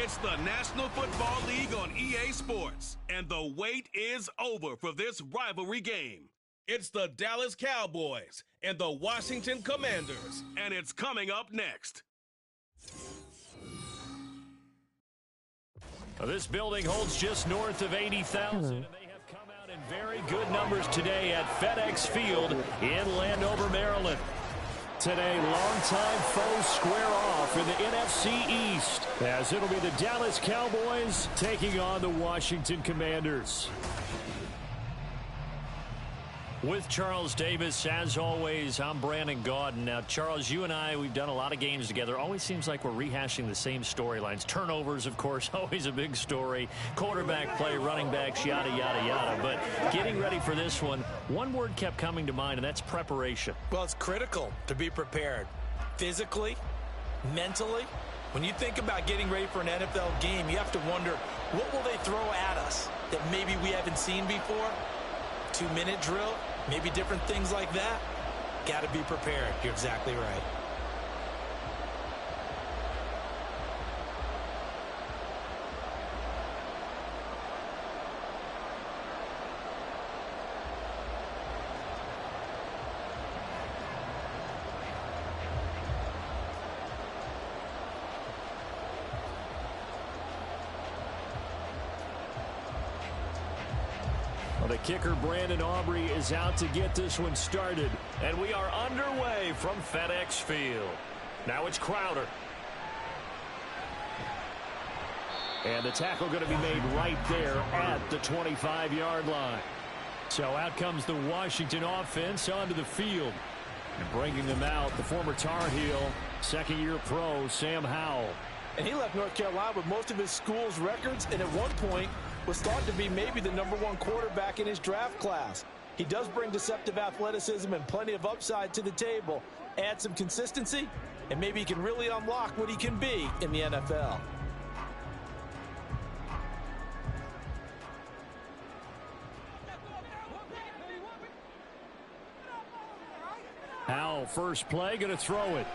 It's the National Football League on EA Sports, and the wait is over for this rivalry game. It's the Dallas Cowboys and the Washington Commanders, and it's coming up next. This building holds just north of 80,000, and they have come out in very good numbers today at FedEx Field in Landover, Maryland. Today, longtime foes square off in the NFC East, as it'll be the Dallas Cowboys taking on the Washington Commanders. With Charles Davis, as always, I'm Brandon Gaudin. Now, Charles, you and I, we've done a lot of games together. Always seems like we're rehashing the same storylines. Turnovers, of course, always a big story. Quarterback play, running backs, yada, yada, yada. But getting ready for this one word kept coming to mind, and that's preparation. Well, it's critical to be prepared. Physically, mentally. When you think about getting ready for an NFL game, you have to wonder, what will they throw at us that maybe we haven't seen before? 2-minute drill? Maybe different things like that. Got to be prepared. You're exactly right. The kicker, Brandon Aubrey, is out to get this one started. And we are underway from FedEx Field. Now it's Crowder. And the tackle going to be made right there at the 25-yard line. So out comes the Washington offense onto the field. And bringing them out, the former Tar Heel, second-year pro, Sam Howell. And he left North Carolina with most of his school's records, and at one point was thought to be maybe the #1 quarterback in his draft class. He does bring deceptive athleticism and plenty of upside to the table. Add some consistency, and maybe he can really unlock what he can be in the NFL. Howell, first play, going to throw it.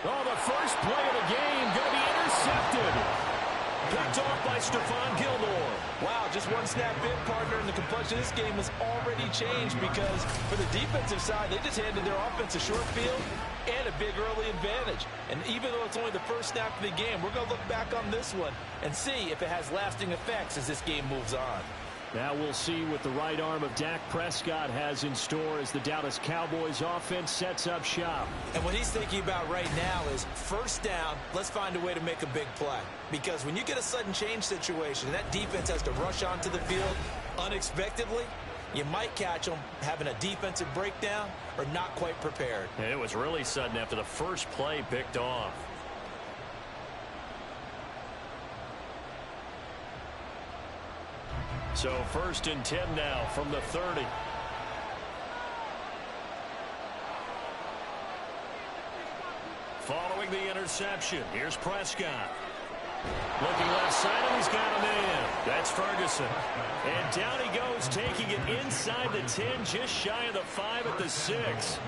Oh, the first play of the game going to be intercepted. Picked off by Stephon Gilmore. Wow, just one snap in, partner, and the complexion of this game has already changed because for the defensive side, they just handed their offense a short field and a big early advantage. And even though it's only the first snap of the game, we're going to look back on this one and see if it has lasting effects as this game moves on. Now we'll see what the right arm of Dak Prescott has in store as the Dallas Cowboys offense sets up shop. And what he's thinking about right now is first down, let's find a way to make a big play. Because when you get a sudden change situation, and that defense has to rush onto the field unexpectedly, you might catch them having a defensive breakdown or not quite prepared. And it was really sudden after the first play picked off. So 1st and 10 now from the 30. Following the interception, here's Prescott. Looking left side, and he's got him in. That's Ferguson. And down he goes, taking it inside the 10, just shy of the 5 at the 6.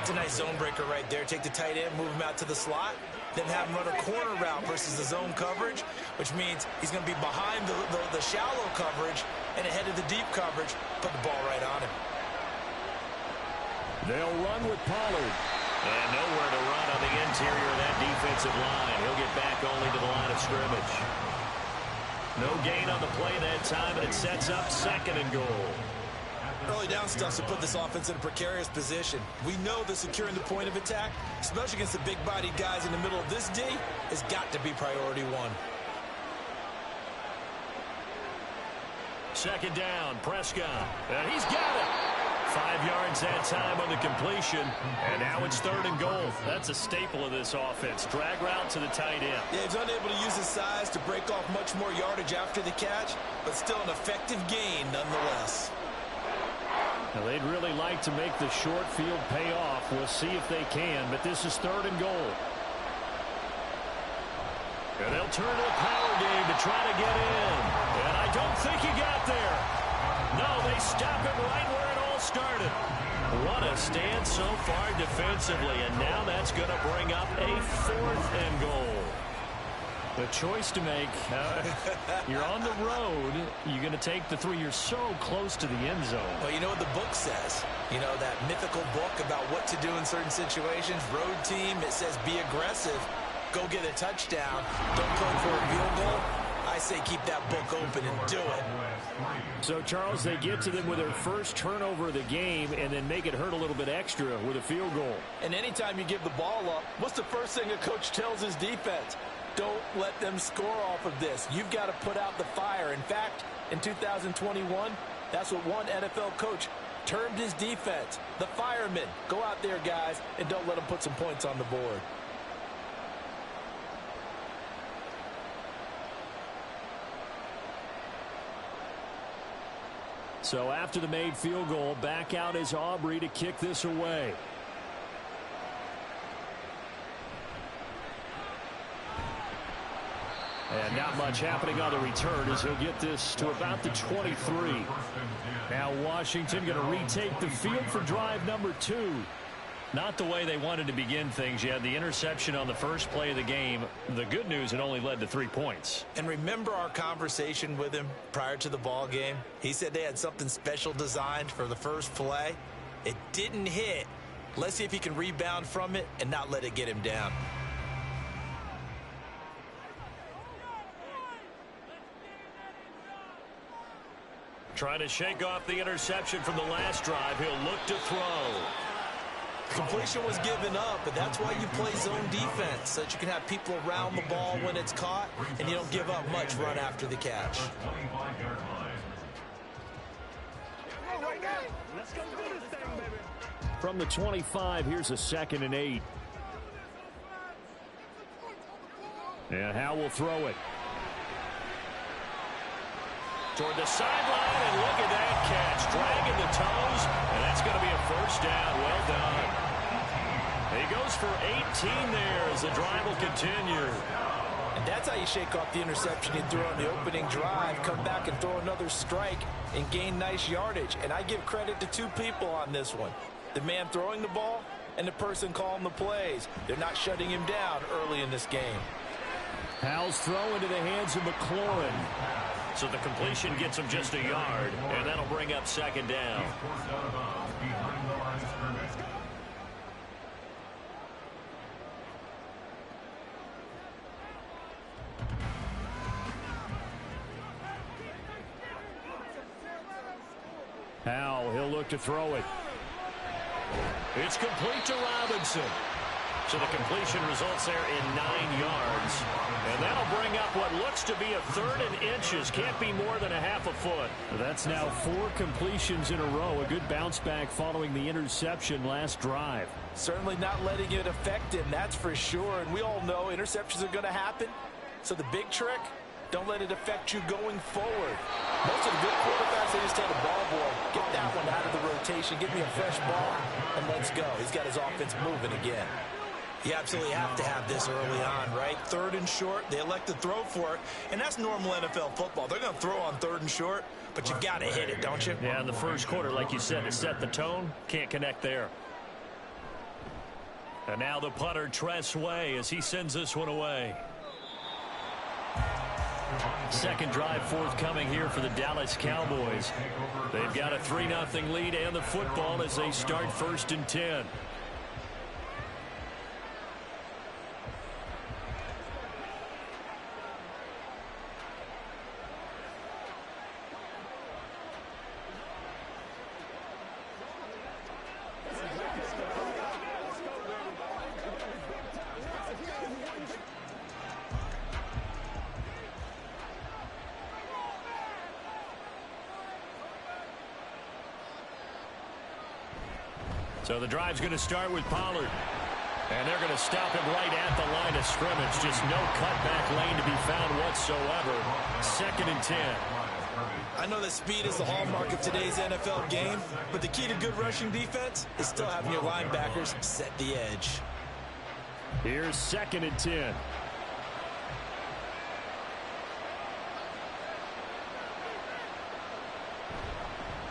It's a nice zone breaker right there. Take the tight end, move him out to the slot, then have him run a corner route versus the zone coverage, which means he's going to be behind the shallow coverage and ahead of the deep coverage. Put the ball right on him. They'll run with Pollard. And nowhere to run on the interior of that defensive line. He'll get back only to the line of scrimmage. No gain on the play that time, and it sets up 2nd and goal. Early down stuff to put this offense in a precarious position. We know that securing the point of attack, especially against the big-bodied guys in the middle of this D, has got to be priority one. 2nd down, Prescott. And he's got it. 5 yards that time on the completion. And now it's 3rd and goal. That's a staple of this offense. Drag route to the tight end. Yeah, he's unable to use his size to break off much more yardage after the catch, but still an effective gain nonetheless. Now, they'd really like to make the short field pay off. We'll see if they can, but this is 3rd and goal. And they'll turn to the power game to try to get in. And I don't think he got there. No, they stop him right where it all ball started. What a stand so far defensively, and now that's going to bring up a 4th and goal. The choice to make. You're on the road. You're going to take the 3. You're so close to the end zone. Well, you know what the book says. You know, that mythical book about what to do in certain situations. Road team, it says be aggressive. Go get a touchdown. Don't play for a field goal. I say keep that book open and do it. So, Charles, they get to them with their first turnover of the game and then make it hurt a little bit extra with a field goal. And anytime you give the ball up, what's the first thing a coach tells his defense? Don't let them score off of this. You've got to put out the fire. In fact, in 2021, that's what one NFL coach termed his defense. The firemen. Go out there, guys, and don't let them put some points on the board. So after the made field goal, back out is Aubrey to kick this away. And not much happening on the return as he'll get this to about the 23. Now Washington going to retake the field for drive number 2. Not the way they wanted to begin things. You had the interception on the first play of the game. The good news, it only led to 3 points. And remember our conversation with him prior to the ball game? He said they had something special designed for the first play. It didn't hit. Let's see if he can rebound from it and not let it get him down. Trying to shake off the interception from the last drive. He'll look to throw. Completion was given up, but that's why you play zone defense, so that you can have people around the ball when it's caught, and you don't give up much run after the catch. From the 25, here's a 2nd and 8. And Howe will throw it. Toward the sideline, and look at that catch. Dragging the toes, and that's going to be a first down. Well done. He goes for 18 there as the drive will continue. And that's how you shake off the interception you threw on the opening drive, come back and throw another strike and gain nice yardage. And I give credit to 2 people on this one. The man throwing the ball and the person calling the plays. They're not shutting him down early in this game. Howell's throw into the hands of McLaurin. So the completion gets him just a yard, and that'll bring up 2nd down. Howell, he'll look to throw it. It's complete to Robinson. So the completion results there in 9 yards. And that'll bring up what looks to be a 3rd and inches. Can't be more than a half a foot. That's now 4 completions in a row. A good bounce back following the interception last drive. Certainly not letting it affect him, that's for sure. And we all know interceptions are going to happen. So the big trick, don't let it affect you going forward. Most of the good quarterbacks, they just tell the ball boy, get that one out of the rotation, give me a fresh ball, and let's go. He's got his offense moving again. You absolutely have to have this early on, right? 3rd and short, they elect to throw for it, and that's normal NFL football. They're going to throw on 3rd and short, but you've got to hit it, don't you? Yeah, in the first quarter, like you said, to set the tone, can't connect there. And now the punter, Tress Way, as he sends this one away. 2nd drive forthcoming here for the Dallas Cowboys. They've got a 3-0 lead and the football as they start 1st and 10. So the drive's going to start with Pollard. And they're going to stop him right at the line of scrimmage. Just no cutback lane to be found whatsoever. 2nd and 10. I know that speed is the hallmark of today's NFL game, but the key to good rushing defense is still having your linebackers set the edge. Here's 2nd and 10.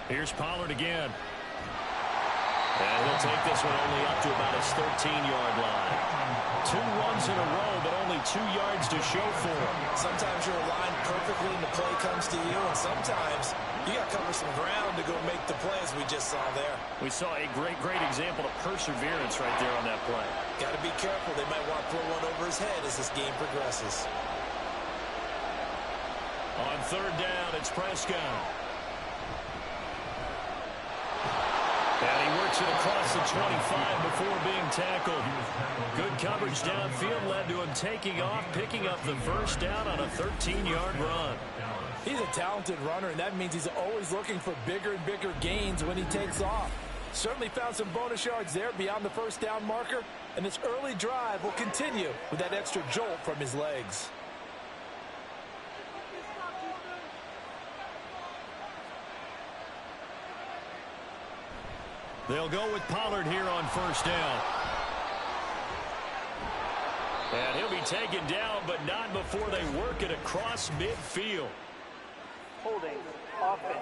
Here's Pollard again. And he'll take this one only up to about his 13-yard line. 2 runs in a row, but only 2 yards to show for him. Sometimes you're aligned perfectly and the play comes to you, and sometimes you got to cover some ground to go make the play, as we just saw there. We saw a great example of perseverance right there on that play. Got to be careful. They might want to throw one over his head as this game progresses. On 3rd down, it's Prescott. And he works it across the 25 before being tackled. Good coverage downfield led to him taking off, picking up the first down on a 13-yard run. He's a talented runner, and that means he's always looking for bigger and bigger gains when he takes off. Certainly found some bonus yards there beyond the first down marker, and this early drive will continue with that extra jolt from his legs. They'll go with Pollard here on 1st down. And he'll be taken down, but not before they work it across midfield. Holding offense.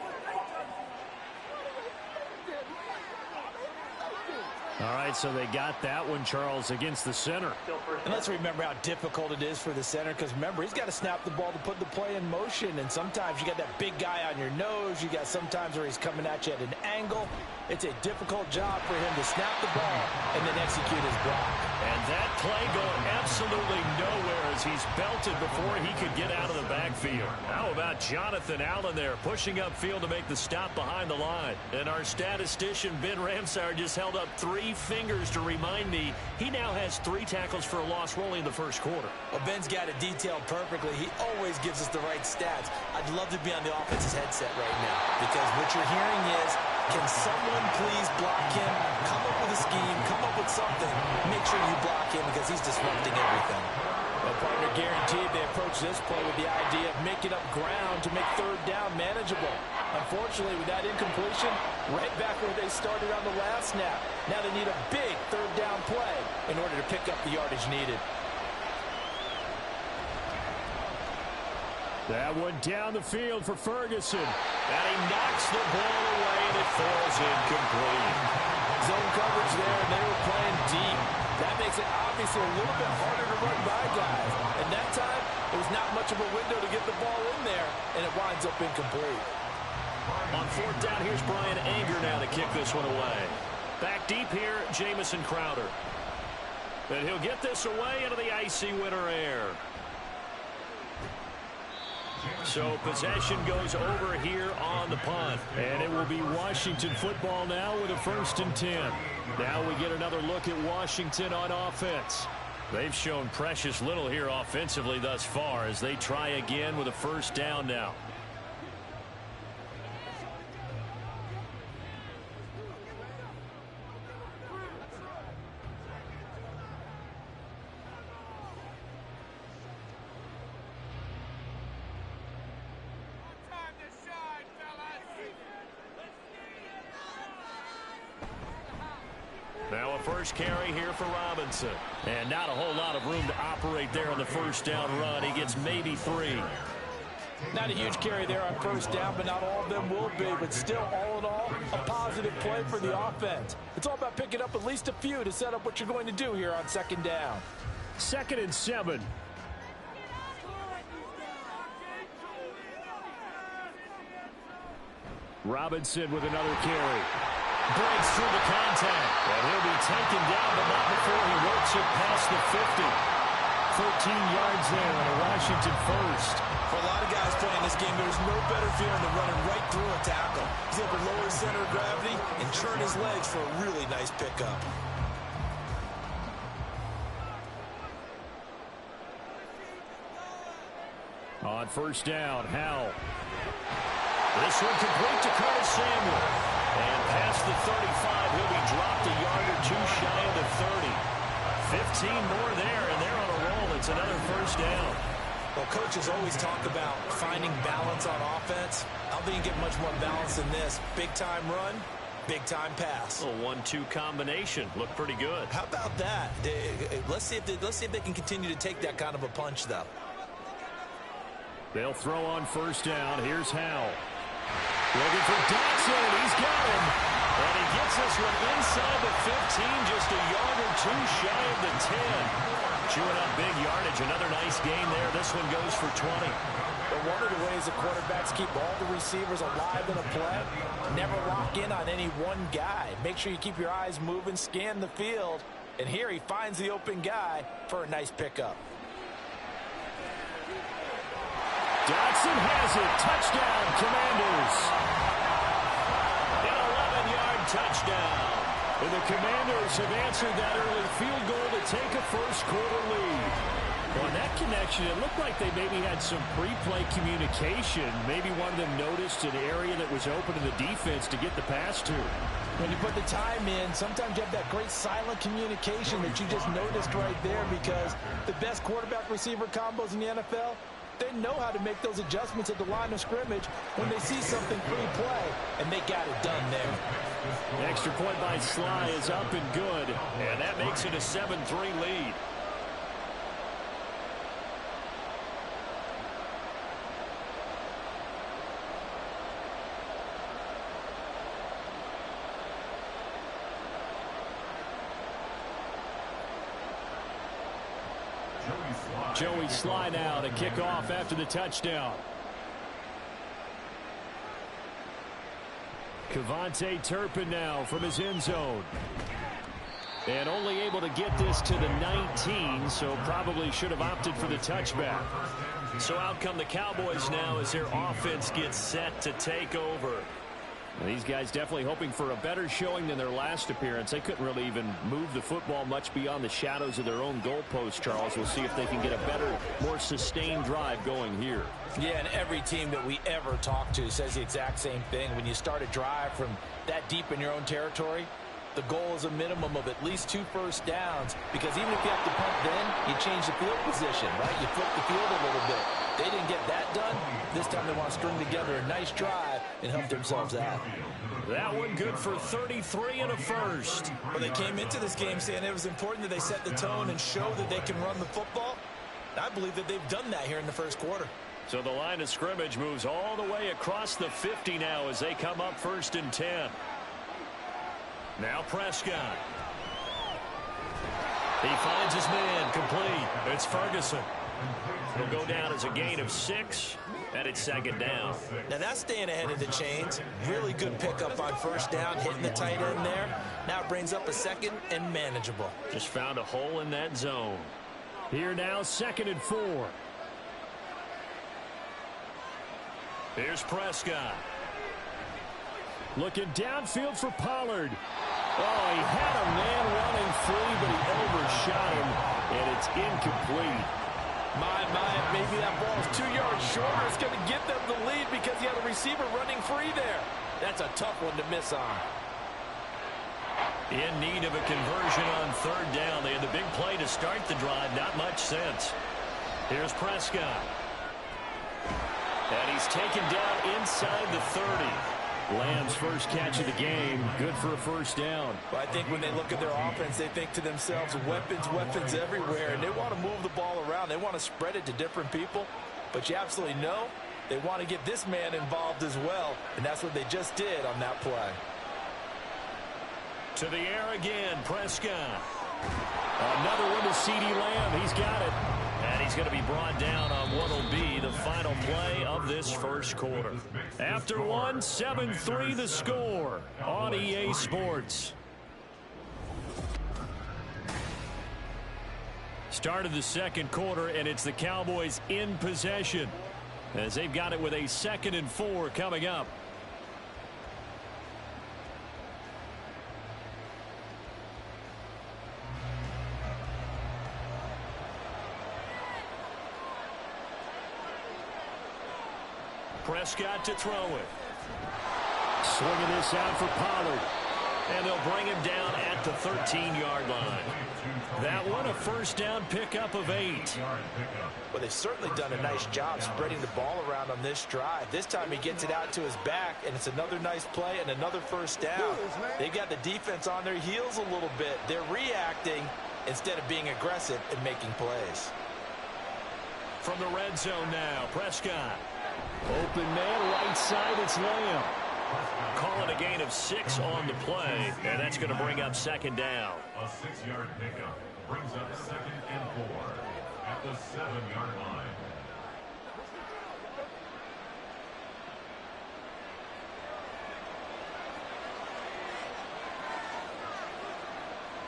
All right, so they got that one, Charles, against the center. And let's remember how difficult it is for the center, because remember, he's got to snap the ball to put the play in motion, and sometimes you got that big guy on your nose. You got sometimes where he's coming at you at an angle. It's a difficult job for him to snap the ball and then execute his block. And that play going absolutely nowhere as he's belted before he could get out of the backfield. How about Jonathan Allen there pushing upfield to make the stop behind the line? And our statistician, Ben Ramsauer, just held up 3 fingers to remind me he now has 3 tackles for a loss rolling in the first quarter. Well, Ben's got it detailed perfectly. He always gives us the right stats. I'd love to be on the offense's headset right now, because what you're hearing is, can someone please block him? Come up with a scheme, come up with something. Make sure you block him because he's disrupting everything. Well, partner, guaranteed they approach this play with the idea of making up ground to make 3rd down manageable. Unfortunately, with that incompletion, right back where they started on the last snap. Now they need a big 3rd down play in order to pick up the yardage needed. That one down the field for Ferguson. And he knocks the ball away, and it falls incomplete. Zone coverage there, and they were playing deep. That makes it obviously a little bit harder to run by guys. And that time, it was not much of a window to get the ball in there, and it winds up incomplete. On 4th down, here's Brian Anger now to kick this one away. Back deep here, Jamison Crowder. And he'll get this away into the icy winter air. So possession goes over here on the punt. And it will be Washington football now with a 1st and 10. Now we get another look at Washington on offense. They've shown precious little here offensively thus far as they try again with a 1st down now. Now a 1st carry here for Robinson. And not a whole lot of room to operate there on the 1st down run. He gets maybe 3. Not a huge carry there on 1st down, but not all of them will be. But still, all in all, a positive play for the offense. It's all about picking up at least a few to set up what you're going to do here on 2nd down. 2nd and 7. Robinson with another carry. Breaks through the contact. And he'll be taken down, but not before he works it past the 50. 13 yards there on a Washington 1st. For a lot of guys playing this game, there's no better feeling than running right through a tackle. He's able to lower his center of gravity and turn his legs for a really nice pickup. On 1st down, Howell. This one complete to Curtis Samuel. And past the 35, he'll be dropped a yard or 2 shy of the 30. 15 more there, and they're on a roll. It's another 1st down. Well, coaches always talk about finding balance on offense. I don't think you get much more balance than this. Big-time run, big-time pass. A 1-2 combination. Looked pretty good. How about that? Let's see if they can continue to take that kind of a punch, though. They'll throw on 1st down. Here's Howell. Looking for Dodson. He's got him. And he this one inside the 15, just a yard or two shy of the 10. Chewing up big yardage. Another nice gain there. This one goes for 20. But one of the ways the quarterbacks keep all the receivers alive in a play, never lock in on any one guy. Make sure you keep your eyes moving, scan the field. And here he finds the open guy for a nice pickup. Dotson has it. Touchdown, Commanders. An 11-yard touchdown. And the Commanders have answered that early field goal to take a first-quarter lead. On that connection, it looked like they maybe had some pre-play communication. Maybe one of them noticed an area that was open in the defense to get the pass to. When you put the time in, sometimes you have that great silent communication that you just noticed right there, because the best quarterback-receiver combos in the NFL, they know how to make those adjustments at the line of scrimmage when they see something pre-play, and they got it done there. The extra point by Sly is up and good, and that makes it a 7-3 lead. Joey Sly now to kick off after the touchdown. Kevontae Turpin now from his end zone. And only able to get this to the 19, so probably should have opted for the touchback. So out come the Cowboys now as their offense gets set to take over. And these guys definitely hoping for a better showing than their last appearance. They couldn't really even move the football much beyond the shadows of their own goalpost, Charles. We'll see if they can get a better, more sustained drive going here. Yeah, and every team that we ever talk to says the exact same thing. When you start a drive from that deep in your own territory, the goal is a minimum of at least 2 first downs, because even if you have to punt then, you change the field position, right? You flip the field a little bit. They didn't get that done. This time they want to string together a nice drive and help themselves out. That one good for 33 and a first. Well, they came into this game saying it was important that they set the tone and show that they can run the football. I believe that they've done that here in the first quarter. So the line of scrimmage moves all the way across the 50 now as they come up 1st and 10. Now Prescott. He finds his man complete. It's Ferguson. He'll go down as a gain of 6, and it's 2nd down. Now that's staying ahead of the chains. Really good pickup on 1st down, hitting the tight end there. Now it brings up a 2nd and manageable. Just found a hole in that zone. Here now, 2nd and 4. Here's Prescott. Looking downfield for Pollard. Oh, he had a man running free, but he overshot him, and it's incomplete. Maybe that ball is 2 yards shorter. It's going to get them the lead because he had a receiver running free there. That's a tough one to miss on. In need of a conversion on 3rd down. They had the big play to start the drive. Not much sense. Here's Prescott. And he's taken down inside the 30. Lamb's first catch of the game. Good for a 1st down. Well, I think when they look at their offense, they think to themselves, weapons everywhere, and they want to move the ball around. They want to spread it to different people, but you absolutely know they want to get this man involved as well, and that's what they just did on that play. To the air again, Prescott. Another one to CeeDee Lamb. He's got it. And he's going to be brought down on what will be the final play of this first quarter. After one, 7-3 the score on EA Sports. Start of the 2nd quarter, and it's the Cowboys in possession as they've got it with a 2nd and 4 coming up. Prescott to throw it. Swinging this out for Pollard. And they'll bring him down at the 13-yard line. That one, a 1st down pickup of 8. Well, they've certainly done a nice job spreading the ball around on this drive. This time he gets it out to his back, and it's another nice play and another 1st down. They've got the defense on their heels a little bit. They're reacting instead of being aggressive and making plays. From the red zone now, Prescott. Open man, right side, it's Lamb. Call it a gain of 6 on the play, and that's going to bring up second down. A 6-yard pickup brings up 2nd and 4 at the 7-yard line.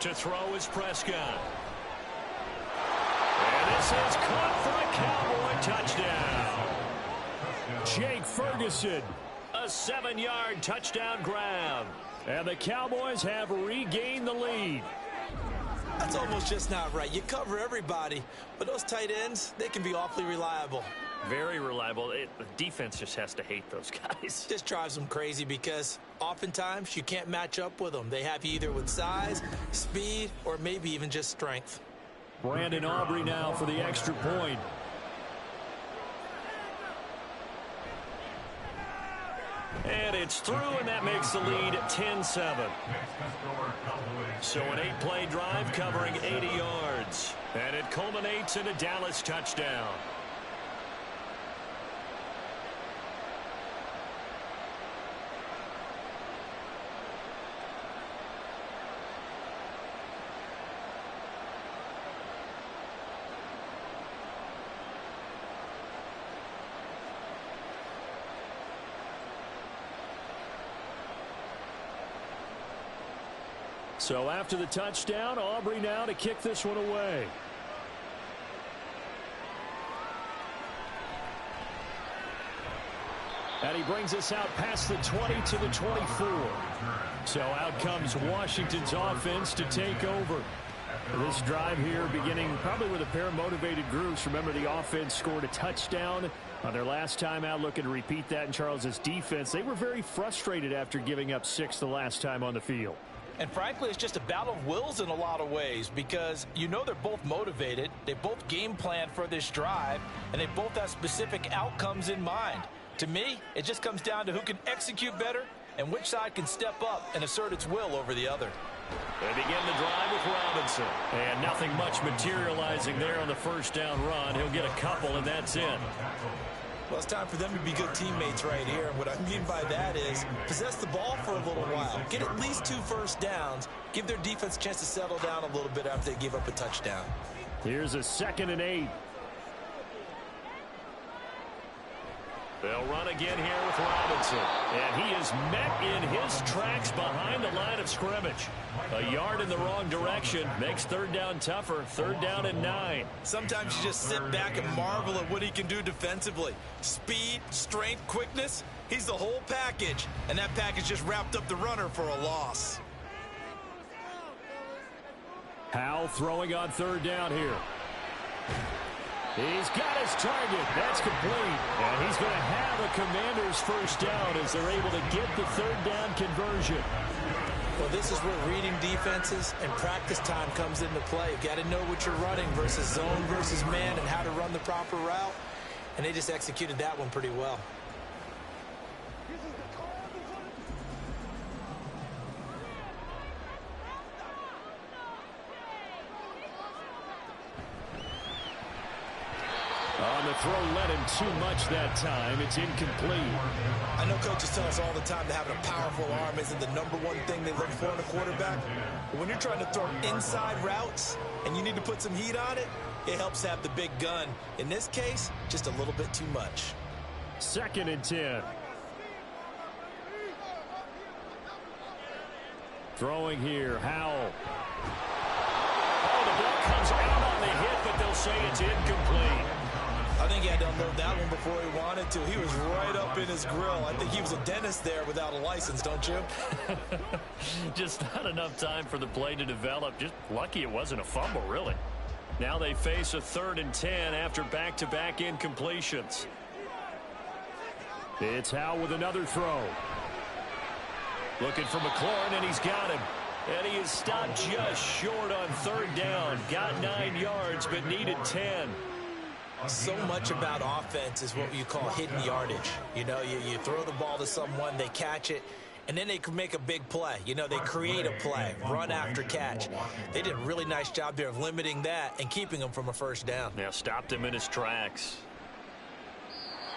To throw is Prescott. And this is caught for a Cowboy touchdown. Jake Ferguson. A 7-yard touchdown grab. And the Cowboys have regained the lead. That's almost just not right. You cover everybody, but those tight ends, they can be awfully reliable. Very reliable. The defense just has to hate those guys. Just drives them crazy because oftentimes you can't match up with them. They have you either with size, speed, or maybe even just strength. Brandon Aubrey now for the extra point. And it's through, and that makes the lead 10-7. So an 8-play drive covering 80 yards. And it culminates in a Dallas touchdown. So after the touchdown, Aubrey now to kick this one away. And he brings us out past the 20 to the 24. So out comes Washington's offense to take over. This drive here beginning probably with a pair of motivated groups. Remember, the offense scored a touchdown on their last time out. Looking to repeat that in Charles's defense. They were very frustrated after giving up 6 the last time on the field. And frankly, it's just a battle of wills in a lot of ways because you know they're both motivated, they both game plan for this drive, and they both have specific outcomes in mind. To me, it just comes down to who can execute better and which side can step up and assert its will over the other. They begin the drive with Robinson. And nothing much materializing there on the first down run. He'll get a couple, and that's it. Well, it's time for them to be good teammates right here. And what I mean by that is possess the ball for a little while. Get at least 2 first downs. Give their defense a chance to settle down a little bit after they give up a touchdown. Here's a 2nd and 8. They'll run again here with Robinson. And he is met in his tracks behind the line of scrimmage. A yard in the wrong direction makes 3rd down tougher. 3rd down and 9. Sometimes you just sit back and marvel at what he can do defensively. Speed, strength, quickness. He's the whole package. And that package just wrapped up the runner for a loss. Howell throwing on 3rd down here. He's got his target. That's complete. And he's going to have a Commander's first down as they're able to get the 3rd down conversion. Well, this is where reading defenses and practice time comes into play. You've got to know what you're running versus zone versus man and how to run the proper route. And they just executed that one pretty well. On the throw, led him too much that time. It's incomplete. I know coaches tell us all the time that having a powerful arm isn't the #1 thing they look for in a quarterback. But when you're trying to throw inside routes and you need to put some heat on it, it helps have the big gun. In this case, just a little bit too much. 2nd and 10. Throwing here, Howell. Oh, the ball comes out on the hit, but they'll say it's incomplete. I think he had to unload that one before he wanted to. He was right up in his grill. I think he was a dentist there without a license, don't you? Just not enough time for the play to develop. Just lucky it wasn't a fumble, really. Now they face a 3rd and 10 after back-to-back incompletions. It's Howell with another throw. Looking for McLaurin, and he's got him. And he is stopped just short on 3rd down. Got 9 yards, but needed 10. So much about offense is what you call hidden yardage. You know, you throw the ball to someone, they catch it, and then they can make a big play. You know, they create a play, run after catch. They did a really nice job there of limiting that and keeping him from a first down. Now stopped him in his tracks.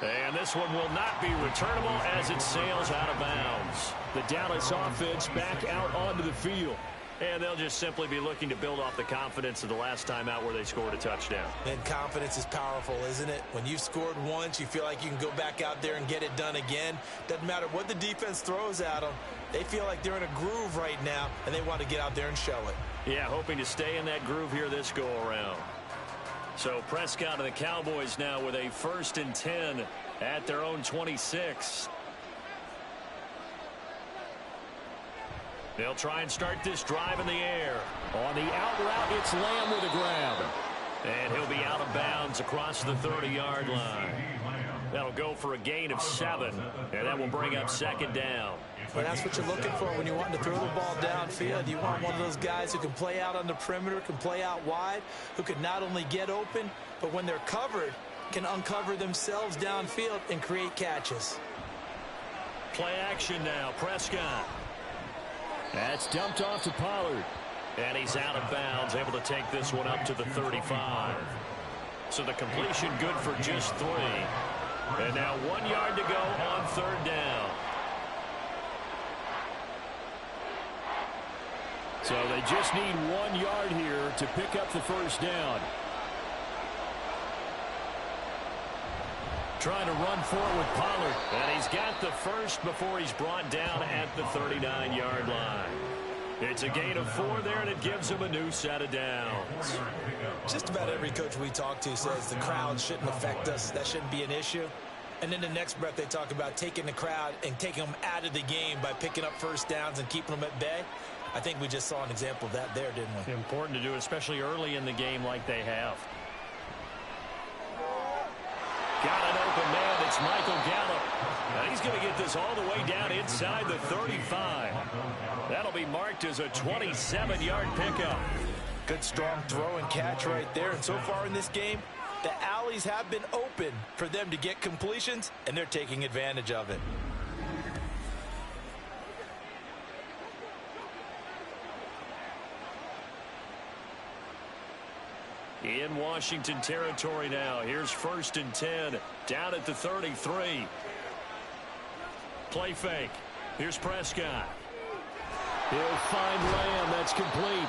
And this one will not be returnable as it sails out of bounds. The Dallas offense back out onto the field. And they'll just simply be looking to build off the confidence of the last time out where they scored a touchdown. And confidence is powerful, isn't it? When you've scored once, you feel like you can go back out there and get it done again. Doesn't matter what the defense throws at them. They feel like they're in a groove right now, and they want to get out there and show it. Yeah, hoping to stay in that groove here this go-around. So Prescott and the Cowboys now with a 1st and 10 at their own 26. They'll try and start this drive in the air. On the out route, it's Lamb with a grab. And he'll be out of bounds across the 30-yard line. That'll go for a gain of 7, and that will bring up 2nd down. Well, that's what you're looking for when you want to throw the ball downfield. You want one of those guys who can play out on the perimeter, can play out wide, who can not only get open, but when they're covered, can uncover themselves downfield and create catches. Play action now, Prescott. That's dumped off to Pollard. And he's out of bounds, able to take this one up to the 35. So the completion good for just 3. And now 1 yard to go on 3rd down. So they just need 1 yard here to pick up the 1st down. Trying to run forward with Pollard. And he's got the first before he's brought down at the 39-yard line. It's a gain of 4 there, and it gives him a new set of downs. Just about every coach we talk to says the crowd shouldn't affect us. That shouldn't be an issue. And then the next breath they talk about taking the crowd and taking them out of the game by picking up 1st downs and keeping them at bay. I think we just saw an example of that there, didn't we? Important to do, especially early in the game like they have. Got an open man. It's Michael Gallup. And he's going to get this all the way down inside the 35. That'll be marked as a 27-yard pickup. Good strong throw and catch right there. And so far in this game, the alleys have been open for them to get completions, and they're taking advantage of it. In Washington territory now. Here's 1st and 10 down at the 33. Play fake. Here's Prescott. He'll find Lamb. That's complete.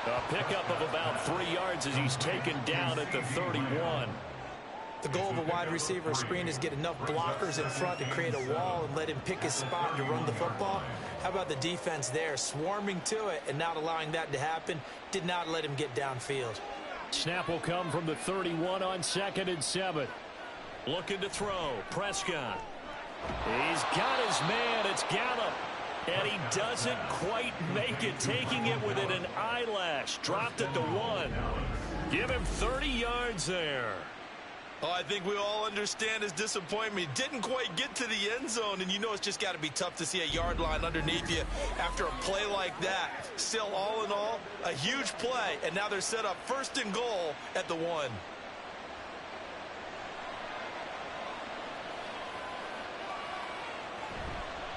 A pickup of about 3 yards as he's taken down at the 31. The goal of a wide receiver screen is get enough blockers in front to create a wall and let him pick his spot to run the football. How about the defense there, swarming to it and not allowing that to happen? Did not let him get downfield. Snap will come from the 31 on 2nd and 7. Looking to throw. Prescott. He's got his man. It's Gallup. And he doesn't quite make it. Taking it within an eyelash. Dropped at the 1. Give him 30 yards there. Oh, I think we all understand his disappointment. Didn't quite get to the end zone, and you know it's just got to be tough to see a yard line underneath you after a play like that. Still, all in all, a huge play, and now they're set up 1st and goal at the 1.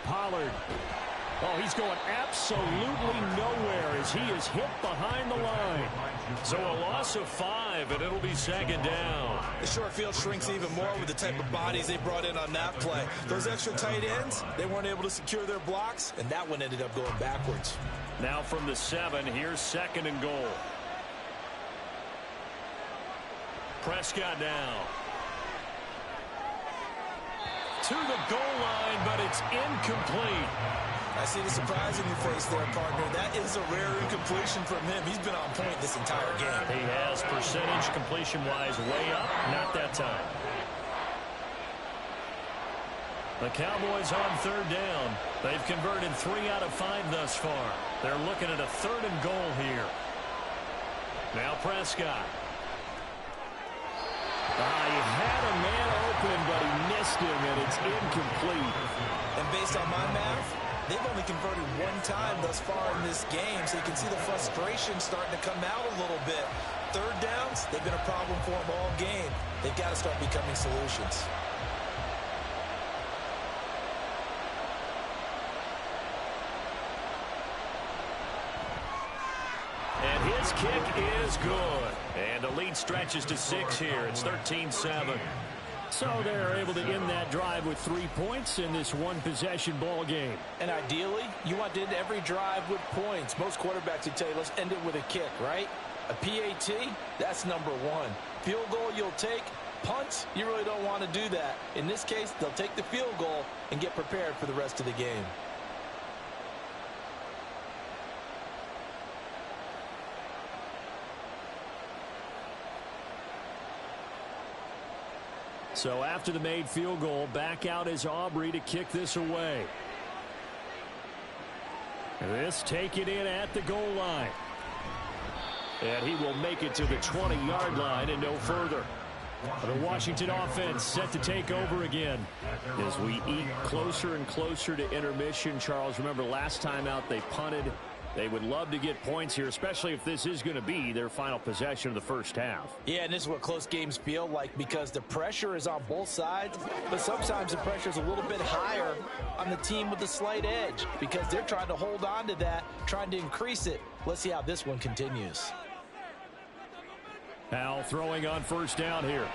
Pollard. Oh, he's going absolutely nowhere as he is hit behind the line. So a loss of 5, and it'll be 2nd down. The short field shrinks even more with the type of bodies they brought in on that play. Those extra tight ends, they weren't able to secure their blocks, and that one ended up going backwards. Now from the 7, here's 2nd and goal. Prescott now. To the goal line, but it's incomplete. I see the surprise in your face there, partner. That is a rare incompletion from him. He's been on point this entire game. He has, percentage completion-wise way up. Not that time. The Cowboys on 3rd down. They've converted 3 out of 5 thus far. They're looking at a 3rd and goal here. Now Prescott. He had a man open, but he missed him, and it's incomplete. And based on my math, they've only converted 1 time thus far in this game, so you can see the frustration starting to come out a little bit. 3rd downs, they've been a problem for them all game. They've got to start becoming solutions. And his kick is good. And the lead stretches to 6 here. It's 13-7. So they're able to end that drive with 3 points in this one-possession ball game. And ideally, you want to end every drive with points. Most quarterbacks would tell you, let's end it with a kick, right? A PAT, that's number one. Field goal you'll take. Punts, you really don't want to do that. In this case, they'll take the field goal and get prepared for the rest of the game. So after the made field goal, back out is Aubrey to kick this away. This taken in at the goal line. And he will make it to the 20-yard line and no further. The Washington offense set to take over again. As we eke closer and closer to intermission, Charles, remember last time out they punted. They would love to get points here, especially if this is going to be their final possession of the first half. Yeah, and this is what close games feel like because the pressure is on both sides, but sometimes the pressure is a little bit higher on the team with the slight edge because they're trying to hold on to that, trying to increase it. Let's see how this one continues. Now throwing on first down here.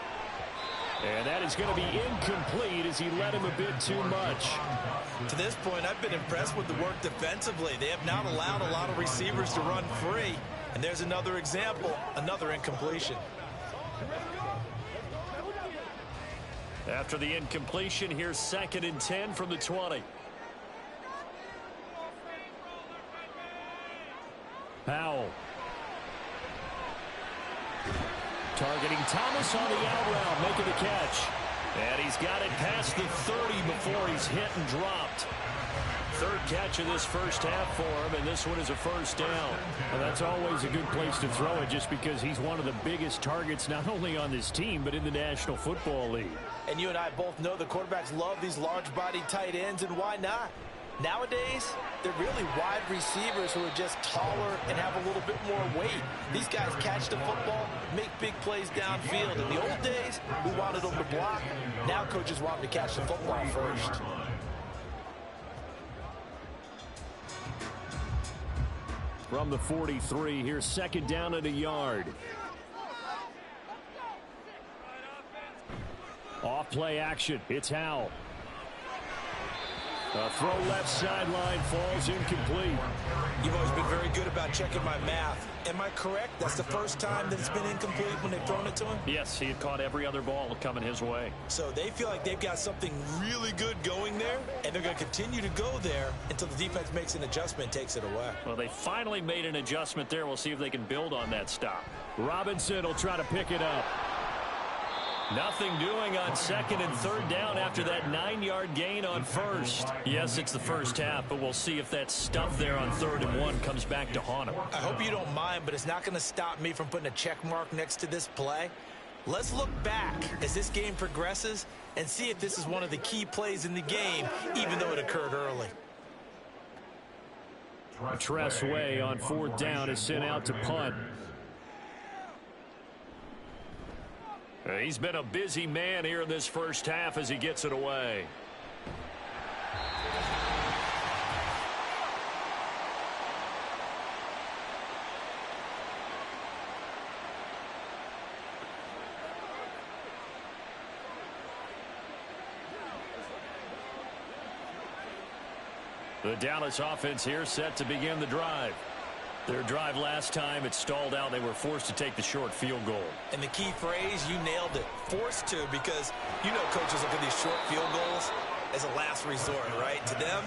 And that is going to be incomplete as he led him a bit too much. To this point, I've been impressed with the work defensively. They have not allowed a lot of receivers to run free. And there's another example, another incompletion. After the incompletion, here's 2nd and 10 from the 20. Powell. Targeting Thomas on the out route, making the catch. And he's got it past the 30 before he's hit and dropped. 3rd catch of this first half for him, and this one is a first down. Well, that's always a good place to throw it just because he's one of the biggest targets not only on this team but in the National Football League. And you and I both know the quarterbacks love these large-bodied tight ends, and why not? Nowadays, they're really wide receivers who are just taller and have a little bit more weight. These guys catch the football, make big plays downfield. In the old days, we wanted them to block. Now coaches want them to catch the football first. From the 43, here's 2nd down and a yard. Off play action, it's Howell. A throw left sideline falls incomplete. You've always been very good about checking my math. Am I correct? That's the first time that it's been incomplete when they've thrown it to him? Yes, he had caught every other ball coming his way. So they feel like they've got something really good going there, and they're going to continue to go there until the defense makes an adjustment and takes it away. Well, they finally made an adjustment there. We'll see if they can build on that stop. Robinson will try to pick it up. Nothing doing on 2nd and 3rd down after that 9-yard gain on first. Yes, it's the first half, but we'll see if that stuff there on 3rd and 1 comes back to haunt him. I hope you don't mind, but it's not going to stop me from putting a check mark next to this play. Let's look back as this game progresses and see if this is one of the key plays in the game, even though it occurred early. Tressway on 4th down is sent out to punt. He's been a busy man here in this first half as he gets it away. The Dallas offense here set to begin the drive. Their drive last time, it stalled out. They were forced to take the short field goal. And the key phrase, you nailed it, forced to, because you know coaches look at these short field goals as a last resort, right? To them,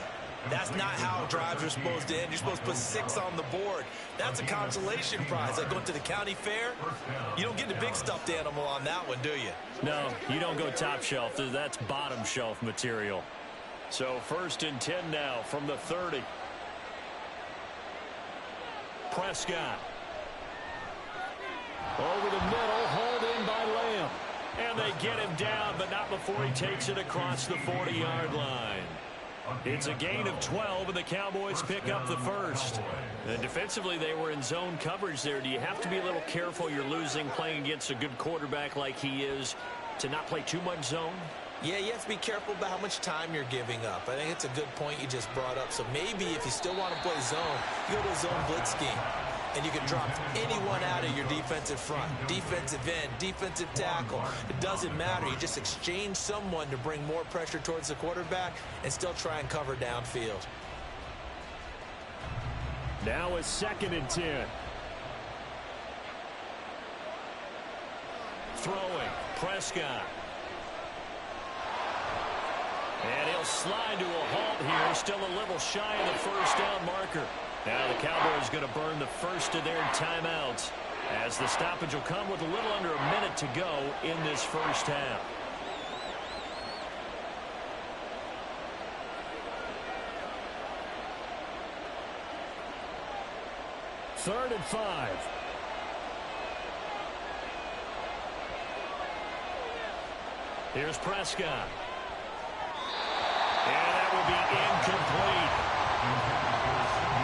that's not how drives are supposed to end. You're supposed to put 6 on the board. That's a consolation prize. Like going to the county fair, you don't get the big stuffed animal on that one, do you? No, you don't go top shelf. That's bottom shelf material. So 1st and 10 now from the 30. Prescott. Over the middle, hauled in by Lamb. And they get him down, but not before he takes it across the 40-yard line. It's a gain of 12, and the Cowboys pick up the first. And defensively, they were in zone coverage there. Do you have to be a little careful? You're losing playing against a good quarterback like he is to not play too much zone? Yeah, you have to be careful about how much time you're giving up. I think it's a good point you just brought up. So maybe if you still want to play zone, you go to a zone blitz scheme. and you can drop anyone out of your defensive front. Defensive end, defensive tackle. It doesn't matter. You just exchange someone to bring more pressure towards the quarterback and still try and cover downfield. Now a 2nd and 10. Throwing, Prescott. And he'll slide to a halt here, still a little shy of the first down marker. Now the Cowboys going to burn the first of their timeouts as the stoppage will come with a little under a minute to go in this first half. Third and 5. Here's Prescott. And that will be incomplete.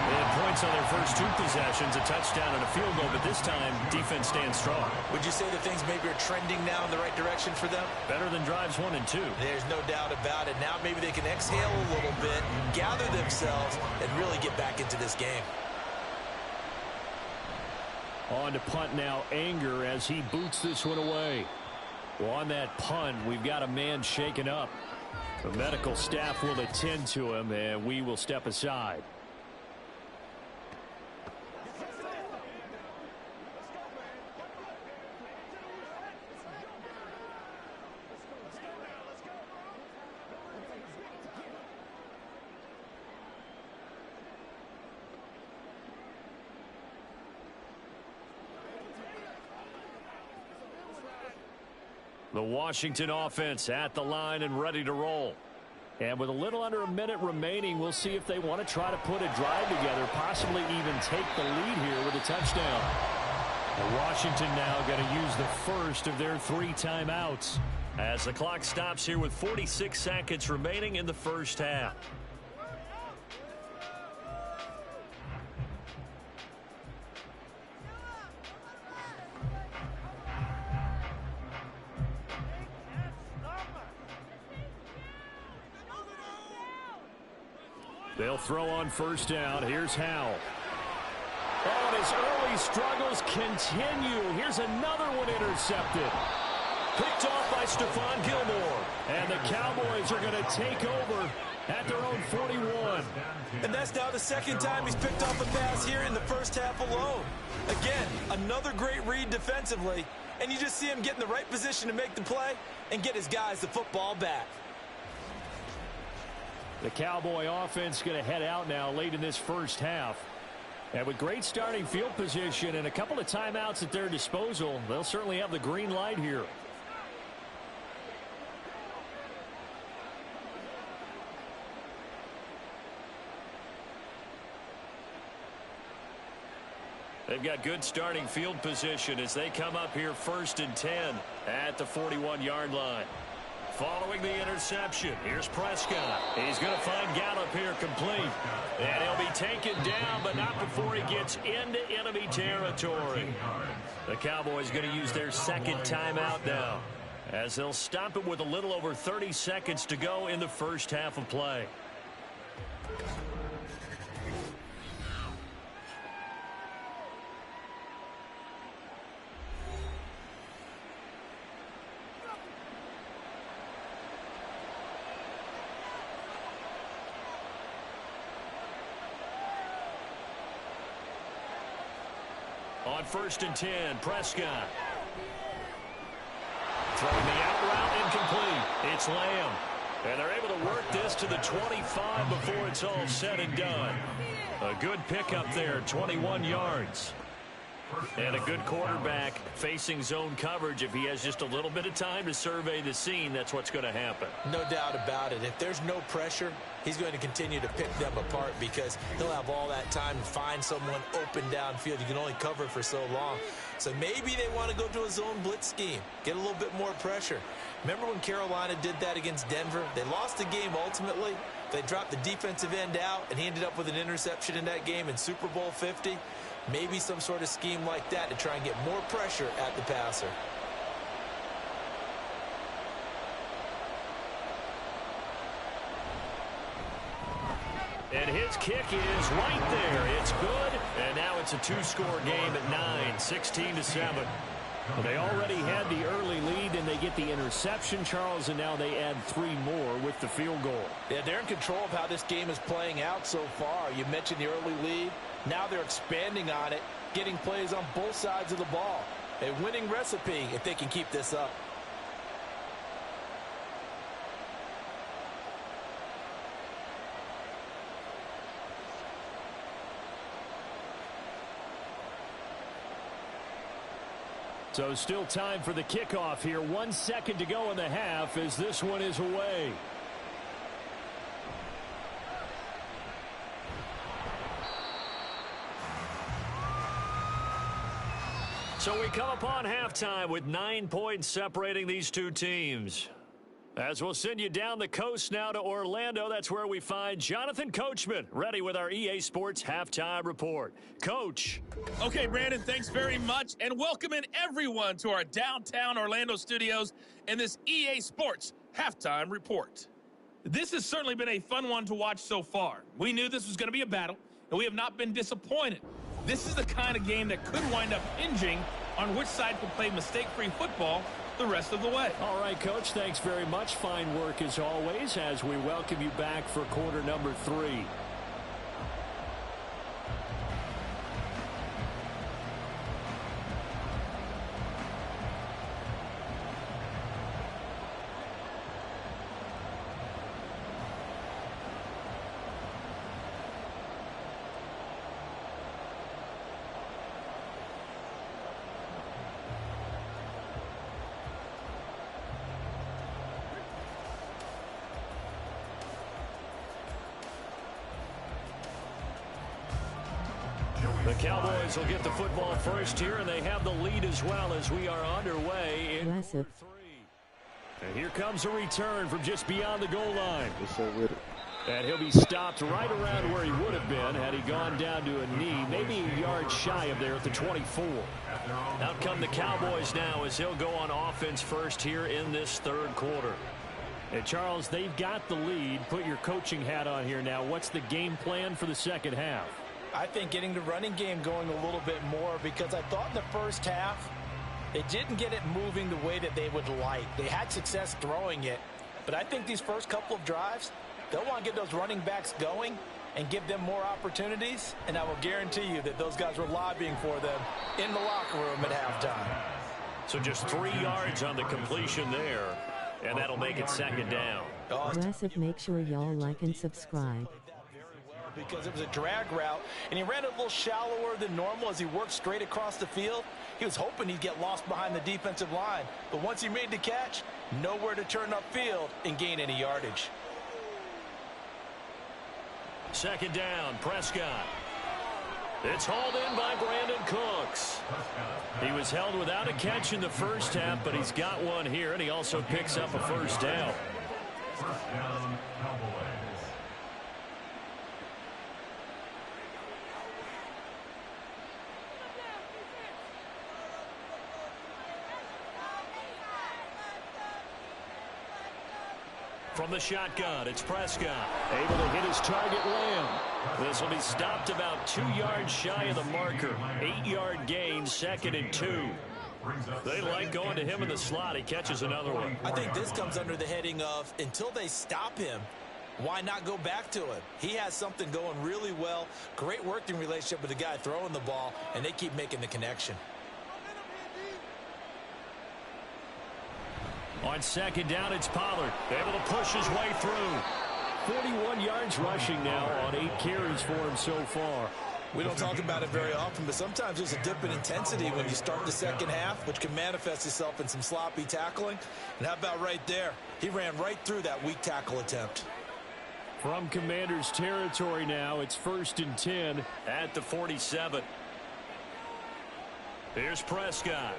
They had points on their first 2 possessions, a touchdown and a field goal, but this time, defense stands strong. Would you say that things maybe are trending now in the right direction for them? Better than drives 1 and 2. There's no doubt about it. Now maybe they can exhale a little bit, gather themselves, and really get back into this game. On to punt now, Anger, as he boots this one away. Well, on that punt, we've got a man shaken up. The medical staff will attend to him, and we will step aside. The Washington offense at the line and ready to roll. And with a little under a minute remaining, we'll see if they want to try to put a drive together, possibly even take the lead here with a touchdown. And Washington now going to use the first of their 3 timeouts as the clock stops here with 46 seconds remaining in the first half. They'll throw on first down. Here's Howell. Oh, and his early struggles continue. Here's another one intercepted. Picked off by Stephon Gilmore. And the Cowboys are going to take over at their own 41. And that's now the 2nd time he's picked off a pass here in the first half alone. Again, another great read defensively. And you just see him get in the right position to make the play and get his guys the football back. The Cowboy offense going to head out now late in this first half. And with great starting field position and a couple of timeouts at their disposal, they'll certainly have the green light here. They've got good starting field position as they come up here 1st and 10 at the 41-yard line. Following the interception, here's Prescott. He's going to find Gallup here complete. And he'll be taken down, but not before he gets into enemy territory. The Cowboys going to use their 2nd timeout now, as they'll stop it with a little over 30 seconds to go in the first half of play. On 1st and 10, Prescott. Throwing the out route, incomplete. It's Lamb. And they're able to work this to the 25 before it's all said and done. A good pickup there, 21 yards. And a good quarterback facing zone coverage. If he has just a little bit of time to survey the scene, that's what's going to happen. No doubt about it. If there's no pressure, he's going to continue to pick them apart because he'll have all that time to find someone open downfield. You can only cover for so long. So maybe they want to go to a zone blitz scheme, get a little bit more pressure. Remember when Carolina did that against Denver? They lost the game ultimately. They dropped the defensive end out, and he ended up with an interception in that game in Super Bowl 50. Maybe some sort of scheme like that to try and get more pressure at the passer. And his kick is right there. It's good. And now it's a two-score game at 9, 16-7. Well, they already had the early lead, and they get the interception, Charles, and now they add 3 more with the field goal. Yeah, they're in control of how this game is playing out so far. You mentioned the early lead. Now they're expanding on it, getting plays on both sides of the ball. A winning recipe if they can keep this up. So still time for the kickoff here. 1 second to go in the half as this one is away. So we come upon halftime with 9 points separating these two teams. As we'll send you down the coast now to Orlando, that's where we find Jonathan Coachman, ready with our EA Sports Halftime Report. Coach. Okay, Brandon, thanks very much, and welcome in everyone to our downtown Orlando studios and this EA Sports Halftime Report. This has certainly been a fun one to watch so far. We knew this was going to be a battle, and we have not been disappointed. This is the kind of game that could wind up hinging on which side can play mistake-free football the rest of the way. All right, Coach, thanks very much. Fine work as always as we welcome you back for quarter number 3. The Cowboys will get the football first here, and they have the lead as well as we are underway in quarter 3. And here comes a return from just beyond the goal line. And he'll be stopped right around where he would have been had he gone down to a knee, maybe a yard shy of there at the 24. Out come the Cowboys now as he'll go on offense first here in this third quarter. Hey, Charles, they've got the lead. Put your coaching hat on here now. What's the game plan for the second half? I think getting the running game going a little bit more, because I thought in the first half they didn't get it moving the way that they would like. They had success throwing it, but I think these first couple of drives, they'll want to get those running backs going and give them more opportunities, and I will guarantee you that those guys were lobbying for them in the locker room at halftime. So just 3 yards on the completion there, and that'll make it second down. Aggressive, make sure y'all like and subscribe. Because it was a drag route, and he ran a little shallower than normal as he worked straight across the field. He was hoping he'd get lost behind the defensive line, but once he made the catch, nowhere to turn upfield and gain any yardage. Second down, Prescott. It's hauled in by Brandon Cooks. He was held without a catch in the first half, but he's got one here, and he also picks up a first down. First down, Cowboys. From the shotgun, it's Prescott. Able to hit his target, Lamb. This will be stopped about 2 yards shy of the marker. 8-yard gain, 2nd and 2. They like going to him in the slot. He catches another one. I think this comes under the heading of, until they stop him, why not go back to him? He has something going really well. Great working relationship with the guy throwing the ball, and they keep making the connection. On second down, it's Pollard. Able to push his way through. 41 yards rushing now on 8 carries for him so far. We don't talk about it very often, but sometimes there's a dip in intensity when you start the second half, which can manifest itself in some sloppy tackling. And how about right there? He ran right through that weak tackle attempt. From Commanders territory now, it's 1st and 10 at the 47. Here's Prescott.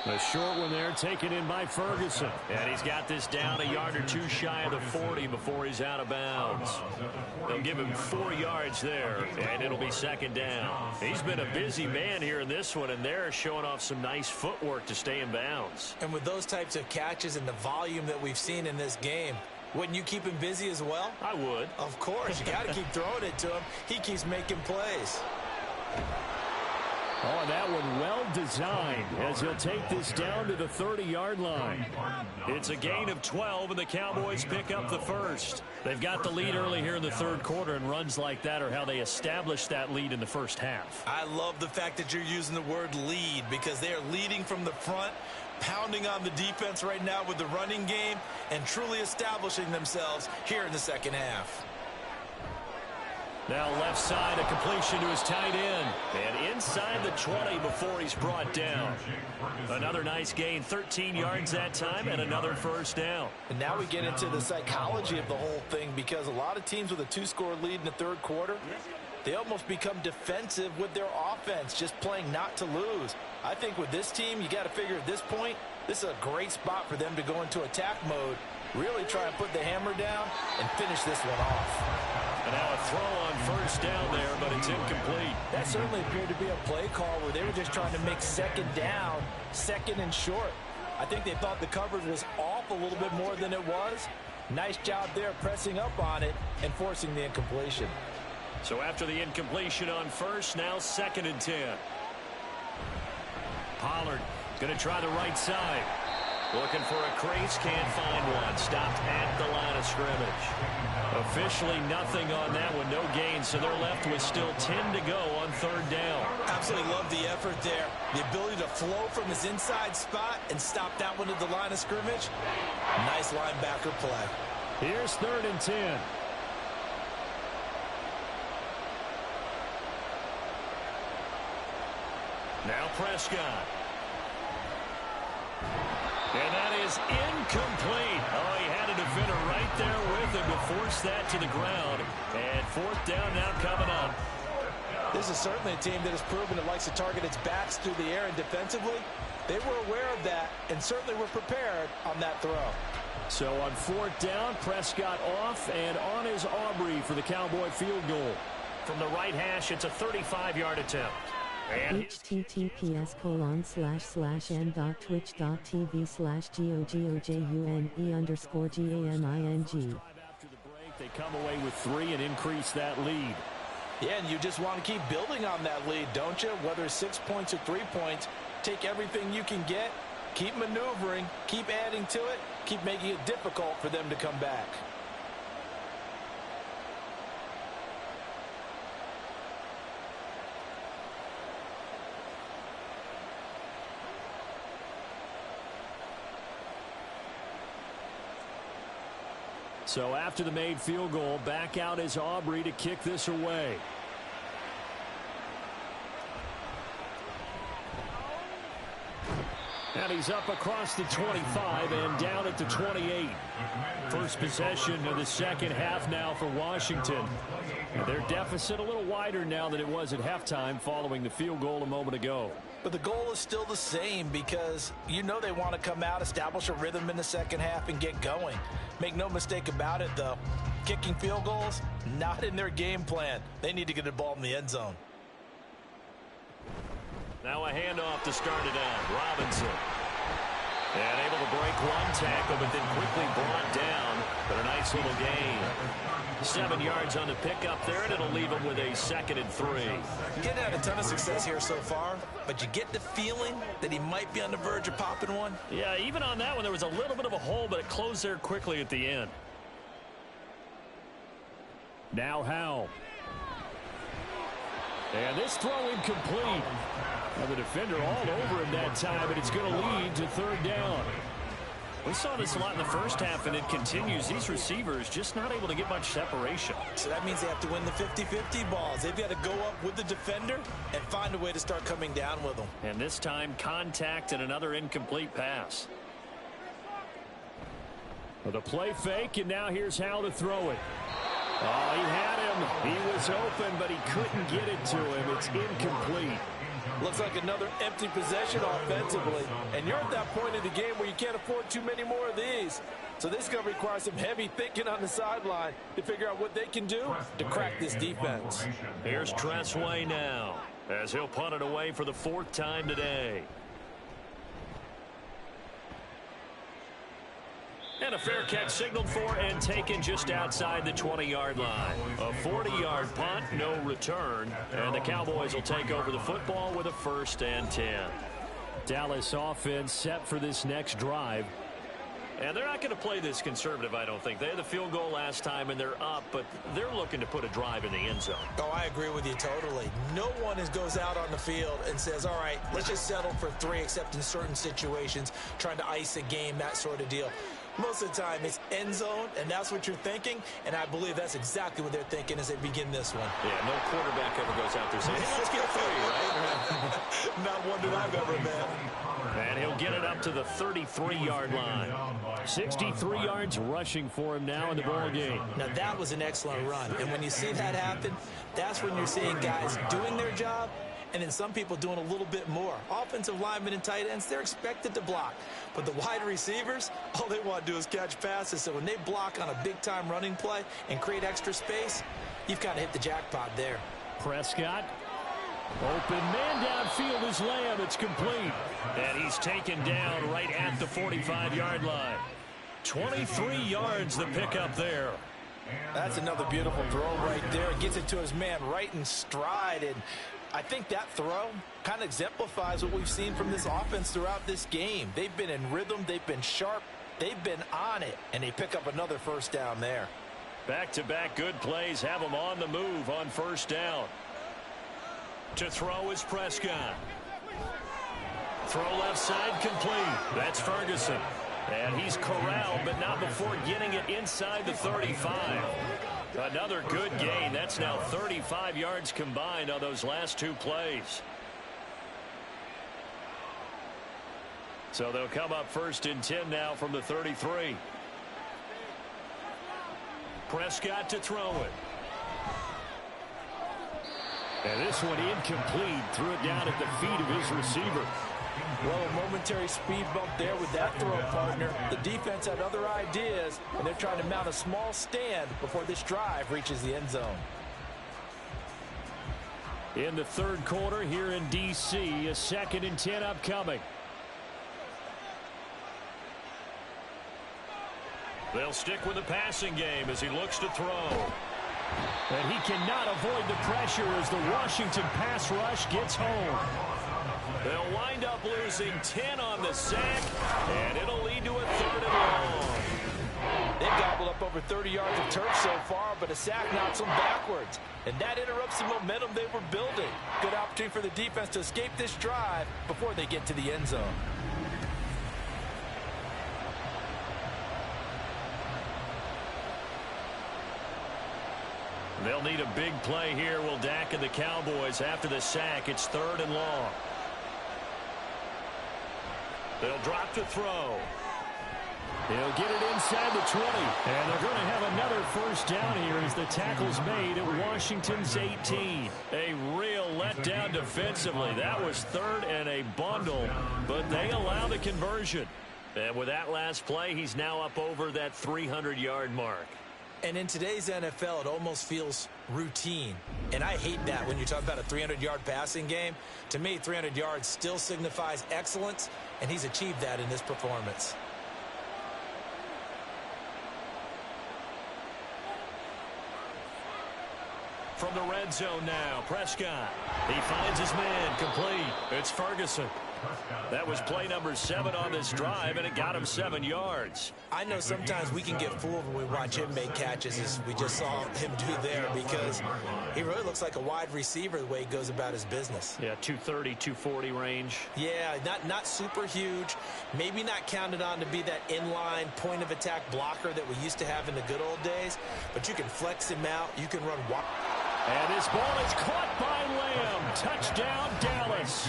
A short one there, taken in by Ferguson. And he's got this down a yard or 2 shy of the 40 before he's out of bounds. They'll give him 4 yards there, and it'll be second down. He's been a busy man here in this one, and they're showing off some nice footwork to stay in bounds. And with those types of catches and the volume that we've seen in this game, Wouldn't you keep him busy as well? I would. Of course. You got to keep throwing it to him. He keeps making plays. Oh, and that one well designed as he'll take this down to the 30-yard line. It's a gain of 12, and the Cowboys pick up the first. They've got the lead early here in the third quarter, and runs like that are how they established that lead in the first half. I love the fact that you're using the word lead because they are leading from the front, pounding on the defense right now with the running game, and truly establishing themselves here in the second half. Now left side, a completion to his tight end. And inside the 20 before he's brought down. Another nice gain, 13 yards that time, and another first down. And now we get into the psychology of the whole thing because a lot of teams with a 2-score lead in the third quarter, they almost become defensive with their offense, just playing not to lose. I think with this team, you got to figure at this point, this is a great spot for them to go into attack mode, really try and put the hammer down and finish this one off. And now a throw on first down there, but it's incomplete. That certainly appeared to be a play call where they were just trying to make second down, second and short. I think they thought the coverage was off a little bit more than it was. Nice job there pressing up on it and forcing the incompletion. So after the incompletion on first, now 2nd and 10. Pollard going to try the right side. Looking for a crease, can't find one. Stopped at the line of scrimmage. Officially nothing on that one, no gain, so they're left with still 10 to go on third down. Absolutely love the effort there. The ability to flow from his inside spot and stop that one at the line of scrimmage. Nice linebacker play. Here's 3rd and 10. Now Prescott. And that is incomplete. Oh, he had a defender right there with him to force that to the ground. And 4th down now coming up. This is certainly a team that has proven it likes to target its backs through the air and defensively. They were aware of that and certainly were prepared on that throw. So on 4th down, Prescott off, and on is Aubrey for the Cowboy field goal. From the right hash, it's a 35-yard attempt. https://n.twitch.tv/GOGOJUNE_GAMING. After the break, they come away with 3 and increase that lead. Yeah, and you just want to keep building on that lead, don't you? Whether it's 6 points or 3 points, take everything you can get, keep maneuvering, keep adding to it, keep making it difficult for them to come back. So after the made field goal, back out is Aubrey to kick this away. And he's up across the 25 and down at the 28. First possession of the second half now for Washington. And their deficit a little wider now than it was at halftime following the field goal a moment ago. But the goal is still the same because you know they want to come out, establish a rhythm in the second half, and get going. Make no mistake about it, though. Kicking field goals, not in their game plan. They need to get the ball in the end zone. Now a handoff to start it out. Robinson. And able to break one tackle, but then quickly brought down. But a nice little gain. 7 yards on the pickup there, and it'll leave him with a 2nd and 3. Getting had a ton of success here so far, but you get the feeling that he might be on the verge of popping one. Yeah, even on that one, there was a little bit of a hole, but it closed there quickly at the end. Now Howell. And this throw incomplete. Now the defender all over him that time, but it's going to lead to 3rd down. We saw this a lot in the first half, and it continues. These receivers just not able to get much separation. So that means they have to win the 50-50 balls. They've got to go up with the defender and find a way to start coming down with them. And this time, contact and another incomplete pass. With a play fake, and now here's Howell to throw it. Oh, he had him. He was open, but he couldn't get it to him. It's incomplete. Looks like another empty possession offensively. And you're at that point in the game where you can't afford too many more of these. So this is going to require some heavy thinking on the sideline to figure out what they can do to crack this defense. Here's Tressway now as he'll punt it away for the 4th time today. And a fair catch signaled for and taken just outside the 20-yard line. A 40-yard punt, no return. And the Cowboys will take over the football with a 1st and 10. Dallas offense set for this next drive. And they're not going to play this conservative, I don't think. They had the field goal last time, and they're up, but they're looking to put a drive in the end zone. Oh, I agree with you totally. No one goes out on the field and says, all right, let's just settle for 3, except in certain situations, trying to ice a game, that sort of deal. Most of the time, it's end zone, and that's what you're thinking, and I believe that's exactly what they're thinking as they begin this one. Yeah, no quarterback ever goes out there saying, hey, let's get 3, right? Not one that I've ever met. And he'll get it up to the 33-yard line. 63 yards rushing for him now in the ball game. Now, that was an excellent run, and when you see that happen, that's when you're seeing guys doing their job, and then some people doing a little bit more. Offensive linemen and tight ends, they're expected to block. But the wide receivers, all they want to do is catch passes. So when they block on a big-time running play and create extra space, you've kind of hit the jackpot there. Prescott. Open man downfield is Lamb. It's complete. And he's taken down right at the 45-yard line. 23 yards the pickup there. That's another beautiful throw right there. Gets it to his man right in stride. And I think that throw kind of exemplifies what we've seen from this offense throughout this game. They've been in rhythm. They've been sharp. They've been on it. And they pick up another 1st down there. Back-to-back good plays have them on the move on 1st down. To throw is Prescott. Throw left side complete. That's Ferguson. And he's corralled, but not before getting it inside the 35. Another good gain. That's now 35 yards combined on those last 2 plays. So they'll come up 1st and 10 now from the 33. Prescott to throw it. And this one incomplete. Threw it down at the feet of his receiver. Well, a momentary speed bump there with that throw, partner. The defense had other ideas, and they're trying to mount a small stand before this drive reaches the end zone. In the 3rd quarter here in D.C., a 2nd and 10 upcoming. They'll stick with the passing game as he looks to throw. And he cannot avoid the pressure as the Washington pass rush gets home. They'll wind up losing 10 on the sack, and it'll lead to a 3rd and long. They've gobbled up over 30 yards of turf so far, but a sack knocks them backwards. And that interrupts the momentum they were building. Good opportunity for the defense to escape this drive before they get to the end zone. They'll need a big play here, will Dak and the Cowboys. After the sack, it's 3rd and long. They'll drop to throw. He'll get it inside the 20. And they're going to have another 1st down here as the tackle's made at Washington's 18. A real letdown defensively. That was 3rd and a bundle, but they allow the conversion. And with that last play, he's now up over that 300-yard mark. And in today's NFL, it almost feels routine. And I hate that when you talk about a 300-yard passing game. To me, 300 yards still signifies excellence, and he's achieved that in this performance. From the red zone now, Prescott. He finds his man, complete. It's Ferguson. That was play number 7 on this drive, and it got him 7 yards. I know sometimes we can get fooled when we watch him make catches, as we just saw him do there, because he really looks like a wide receiver the way he goes about his business. Yeah, 230, 240 range. Yeah, not super huge. Maybe not counted on to be that inline point-of-attack blocker that we used to have in the good old days, but you can flex him out. You can run wide. And his ball is caught by Lamb. Touchdown, Dallas.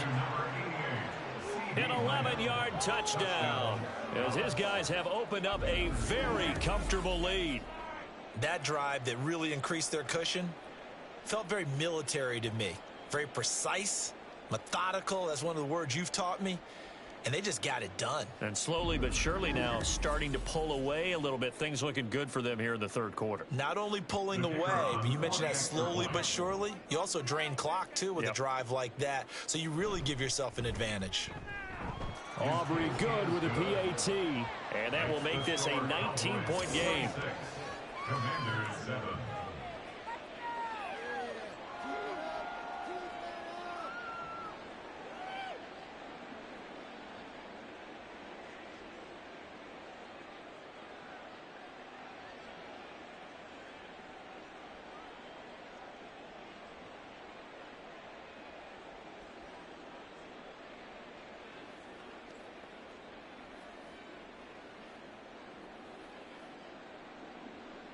An 11-yard touchdown, as his guys have opened up a very comfortable lead. That drive that really increased their cushion felt very military to me. Very precise, methodical. That's one of the words you've taught me. And they just got it done. And slowly but surely now starting to pull away a little bit. Things looking good for them here in the 3rd quarter. Not only pulling away, but you mentioned that slowly but surely. You also drain clock, too, with a drive like that. So you really give yourself an advantage. Aubrey good with a PAT. And that will make this a 19-point game. Commanders 7.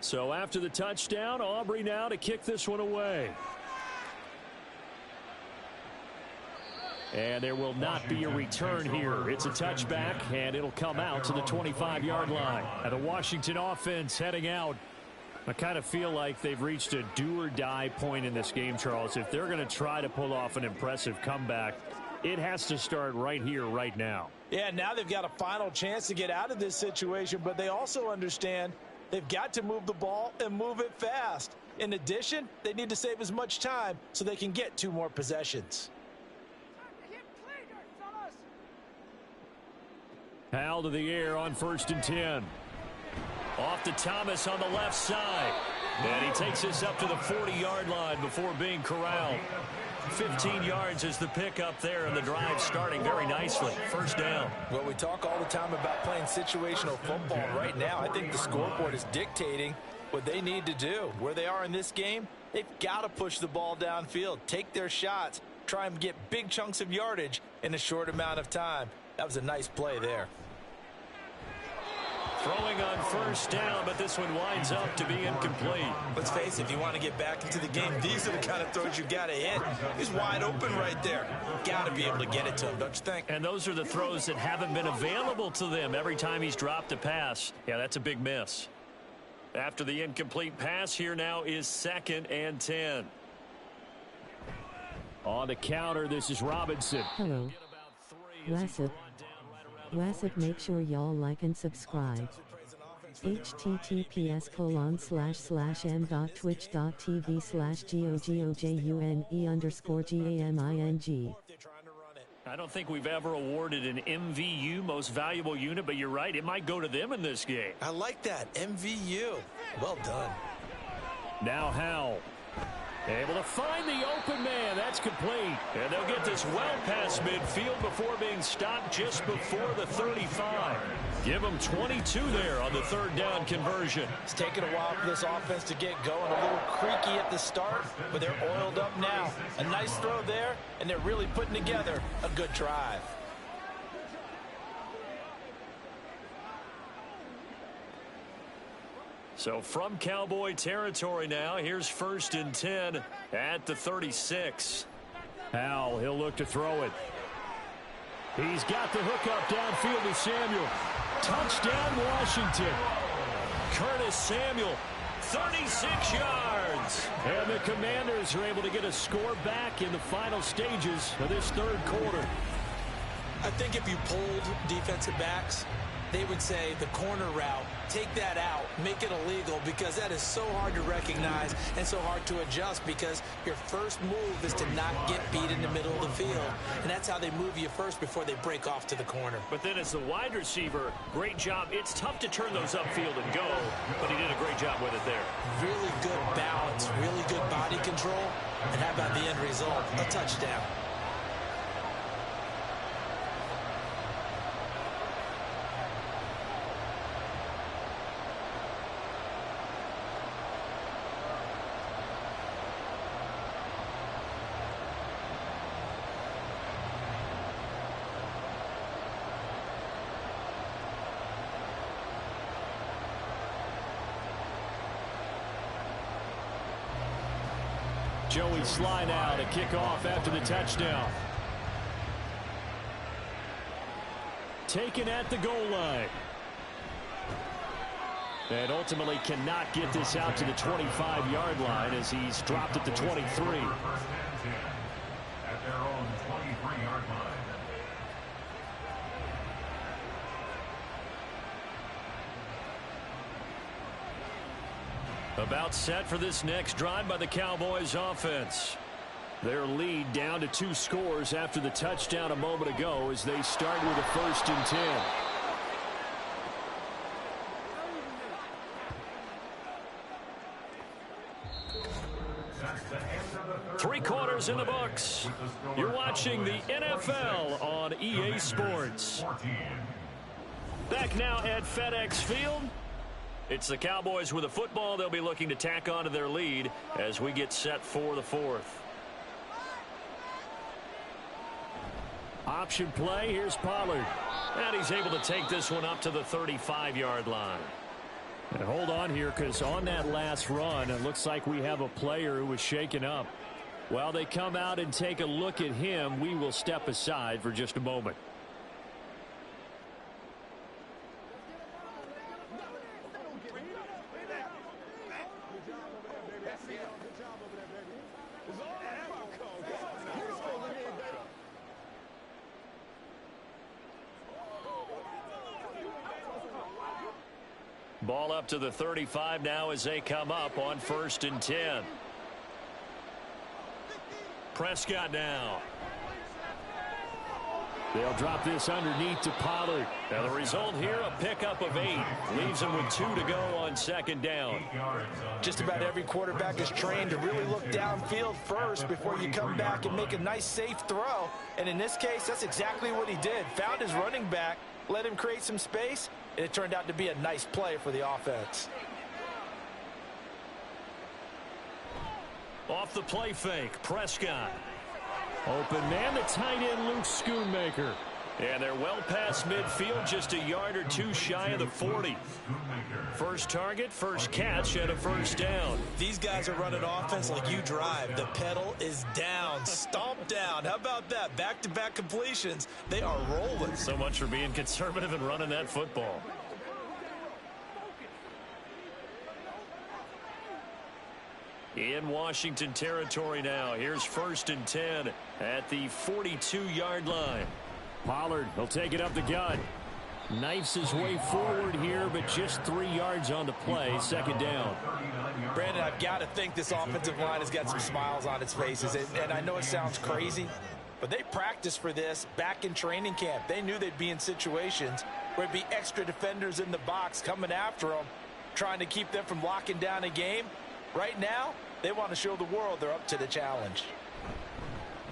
So after the touchdown, Aubrey now to kick this one away. And there will not be a return here. It's a touchback, and it'll come out to the 25-yard line. And the Washington offense heading out. I kind of feel like they've reached a do-or-die point in this game, Charles. If they're going to try to pull off an impressive comeback, it has to start right here, right now. Yeah, now they've got a final chance to get out of this situation, but they also understand they've got to move the ball and move it fast. In addition, they need to save as much time so they can get 2 more possessions. Hal to the air on 1st and 10. Off to Thomas on the left side. And he takes this up to the 40-yard line before being corralled. 15 yards is the pickup there, and the drive starting very nicely. 1st down. Well, we talk all the time about playing situational football. Right now, I think the scoreboard is dictating what they need to do. Where they are in this game, they've got to push the ball downfield, take their shots, try and get big chunks of yardage in a short amount of time. That was a nice play there. Throwing on 1st down, but this one winds up to be incomplete. Let's face it, if you want to get back into the game, these are the kind of throws you got to hit. He's wide open right there. Got to be able to get it to him, don't you think? And those are the throws that haven't been available to them every time he's dropped a pass. Yeah, that's a big miss. After the incomplete pass, here now is 2nd and 10. On the counter, this is Robinson. Hello. WhatsApp, make sure y'all like and subscribe. https://m.twitch.tv/GOGOJUNE_GAMING. I don't think we've ever awarded an MVU, most valuable unit, but you're right, it might go to them in this game. I like that, MVU. Well done. Now Howell. Able to find the open man. That's complete. And they'll get this well past midfield before being stopped just before the 35. Give them 22 there on the 3rd down conversion. It's taken a while for this offense to get going. A little creaky at the start, but they're oiled up now. A nice throw there, and they're really putting together a good drive. So from Cowboy territory now, here's 1st and 10 at the 36. Howell, he'll look to throw it. He's got the hook up downfield to Samuel. Touchdown, Washington. Curtis Samuel, 36 yards. And the Commanders are able to get a score back in the final stages of this 3rd quarter. I think if you polled defensive backs, they would say the corner route, take that out, make it illegal, because that is so hard to recognize and so hard to adjust, because your first move is to not get beat in the middle of the field. And that's how they move you first before they break off to the corner. But then as the wide receiver, great job. It's tough to turn those upfield and go, but he did a great job with it there. Really good balance, really good body control. And how about the end result? A touchdown. Joey Sly now to kick off after the touchdown. Taken at the goal line. And ultimately cannot get this out to the 25-yard line as he's dropped at the 23. At their own 23-yard line. About set for this next drive by the Cowboys offense. Their lead down to 2 scores after the touchdown a moment ago as they start with a 1st and 10. Three quarters in the books. You're watching the NFL on EA Sports. Back now at FedEx Field. It's the Cowboys with the football. They'll be looking to tack on to their lead as we get set for the 4th. Option play. Here's Pollard. And he's able to take this one up to the 35-yard line. And hold on here, because on that last run, it looks like we have a player who was shaken up. While they come out and take a look at him, we will step aside for just a moment. Ball up to the 35 now as they come up on 1st and 10. Prescott now. They'll drop this underneath to Pollard. Now the result here, a pickup of 8. Leaves them with 2 to go on 2nd down. Just about every quarterback is trained to really look downfield first before you come back and make a nice safe throw. And in this case, that's exactly what he did. Found his running back, let him create some space, and it turned out to be a nice play for the offense. Off the play fake, Prescott. Open man, the tight end, Luke Schoonmaker. And they're well past midfield, just a yard or 2 shy of the 40. First target, first catch, and a 1st down. These guys are running offense like you drive. The pedal is down, stomp down. How about that? Back-to-back completions. They are rolling. So much for being conservative and running that football. In Washington territory now. Here's 1st and 10 at the 42-yard line. Pollard, he'll take it up the gut. Knifes his way forward here, but just 3 yards on the play. 2nd down. Brandon, I've got to think this offensive line has got some smiles on its faces. And I know it sounds crazy, but they practiced for this back in training camp. They knew they'd be in situations where it'd be extra defenders in the box coming after them, trying to keep them from locking down a game. Right now, they want to show the world they're up to the challenge.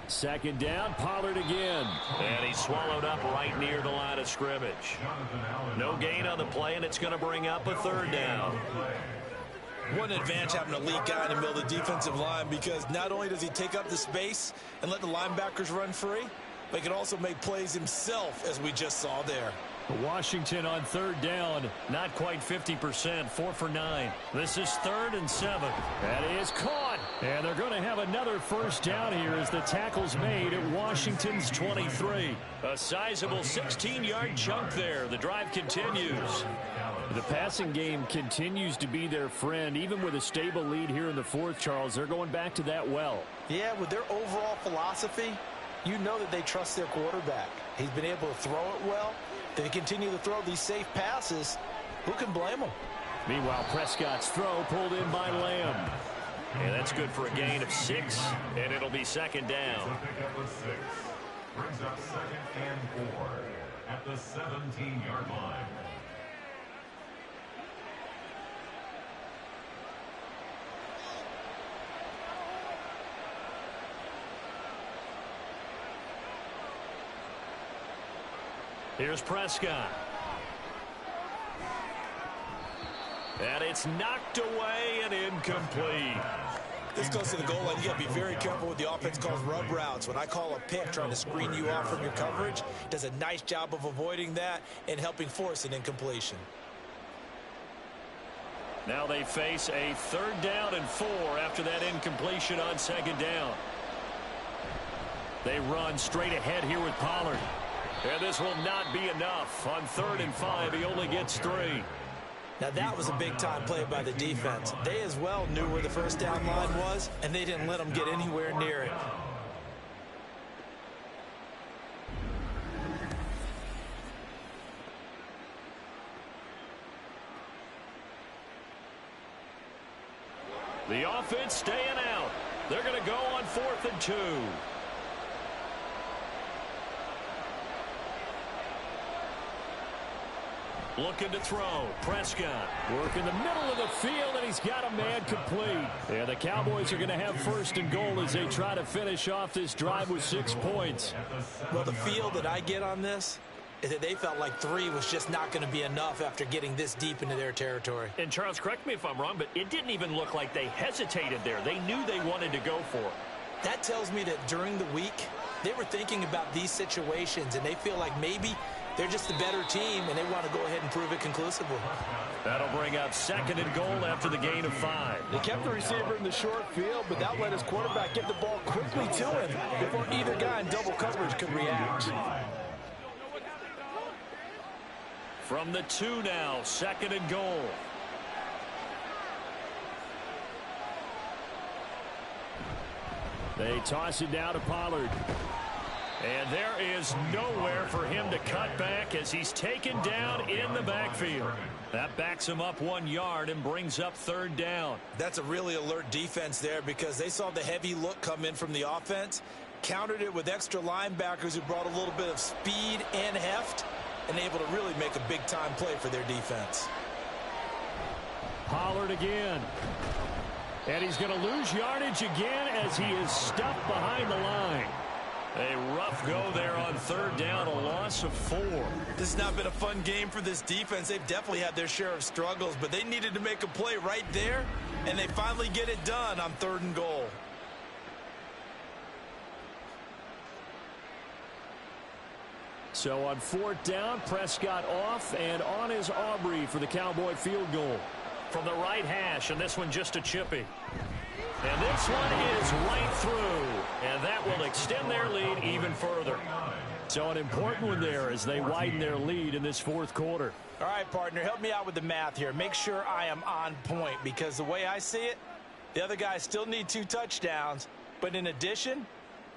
2nd down, Pollard again. And he's swallowed up right near the line of scrimmage. No gain on the play, and it's going to bring up a 3rd down. What an advantage having a lead guy in the middle of the defensive line, because not only does he take up the space and let the linebackers run free, but he can also make plays himself, as we just saw there. Washington on 3rd down, not quite 50%, 4 for 9. This is 3rd and 7. That is caught. And they're going to have another 1st down here as the tackle's made at Washington's 23. A sizable 16-yard chunk there. The drive continues. The passing game continues to be their friend. Even with a stable lead here in the 4th, Charles, they're going back to that well. Yeah, with their overall philosophy, you know that they trust their quarterback. He's been able to throw it well. They continue to throw these safe passes. Who can blame them? Meanwhile, Prescott's throw pulled in by Lamb. And that's good for a gain of 6, and it'll be 2nd down. Brings up 2nd and 4 at the 17-yard line. Here's Prescott. And it's knocked away and incomplete. This goes to the goal line. You got to be very careful with the offense calls rub routes. When I call a pick trying to screen you off from your coverage, does a nice job of avoiding that and helping force an incompletion. Now they face a 3rd down and 4 after that incompletion on 2nd down. They run straight ahead here with Pollard. And this will not be enough. On 3rd and 5, he only gets 3. Now that was a big-time play by the defense. They as well knew where the 1st down line was, and they didn't let them get anywhere near it. The offense staying out. They're going to go on 4th and 2. Looking to throw. Prescott. Work in the middle of the field, and he's got a man complete. And the Cowboys are going to have 1st and goal as they try to finish off this drive with 6 points. Well, the feel that I get on this is that they felt like 3 was just not going to be enough after getting this deep into their territory. And Charles, correct me if I'm wrong, but it didn't even look like they hesitated there. They knew they wanted to go for it. That tells me that during the week, they were thinking about these situations, and they feel like maybe they're just the better team, and they want to go ahead and prove it conclusively. That'll bring up 2nd and goal after the gain of 5. They kept the receiver in the short field, but that let his quarterback get the ball quickly to him before either guy in double coverage could react. From the 2 now, 2nd and goal. They toss it down to Pollard. And there is nowhere for him to cut back as he's taken down in the backfield. That backs him up 1 yard and brings up 3rd down. That's a really alert defense there because they saw the heavy look come in from the offense, countered it with extra linebackers who brought a little bit of speed and heft, and able to really make a big-time play for their defense. Pollard again. And he's going to lose yardage again as he is stuffed behind the line. A rough go there on 3rd down, a loss of 4. This has not been a fun game for this defense. They've definitely had their share of struggles, but they needed to make a play right there, and they finally get it done on 3rd and goal. So on 4th down, Prescott off and on is Aubrey for the Cowboy field goal. From the right hash, and this one just a chippy. And this one is right through, and that will extend their lead even further. So an important one there as they widen their lead in this 4th quarter. All right, partner, help me out with the math here. Make sure I am on point because the way I see it, the other guys still need 2 touchdowns, but in addition,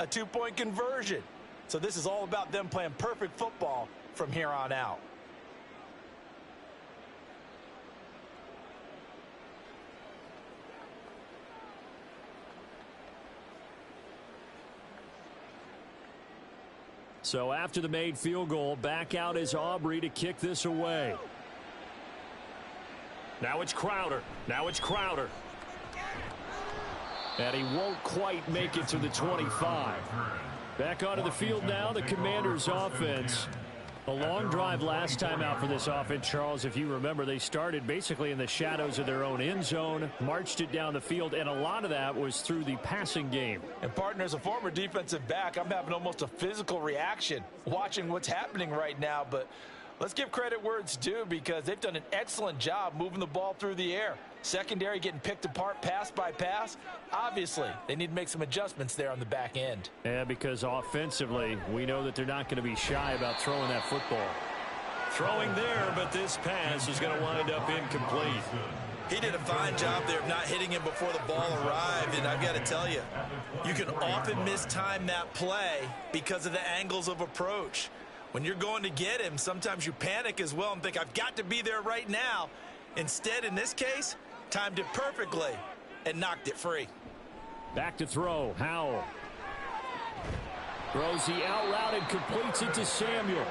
a 2-point conversion. So this is all about them playing perfect football from here on out. So after the made field goal, back out is Aubrey to kick this away. Now it's Crowder. Now it's Crowder. And he won't quite make it to the 25. Back onto the field now, the Commanders' offense. A long drive last time out for this offense, Charles. If you remember, they started basically in the shadows of their own end zone, marched it down the field, and a lot of that was through the passing game. And, partner, as a former defensive back, I'm having almost a physical reaction watching what's happening right now. But let's give credit where it's due because they've done an excellent job moving the ball through the air. Secondary getting picked apart pass by pass. Obviously, they need to make some adjustments there on the back end. Yeah, because offensively, we know that they're not going to be shy about throwing that football. Throwing there, but this pass is going to wind up incomplete. He did a fine job there of not hitting him before the ball arrived, and I've got to tell you, you can often mistime that play because of the angles of approach. When you're going to get him, sometimes you panic as well and think, I've got to be there right now. Instead, in this case, timed it perfectly and knocked it free. Back to throw. Howell throws the out route and completes it to Samuel.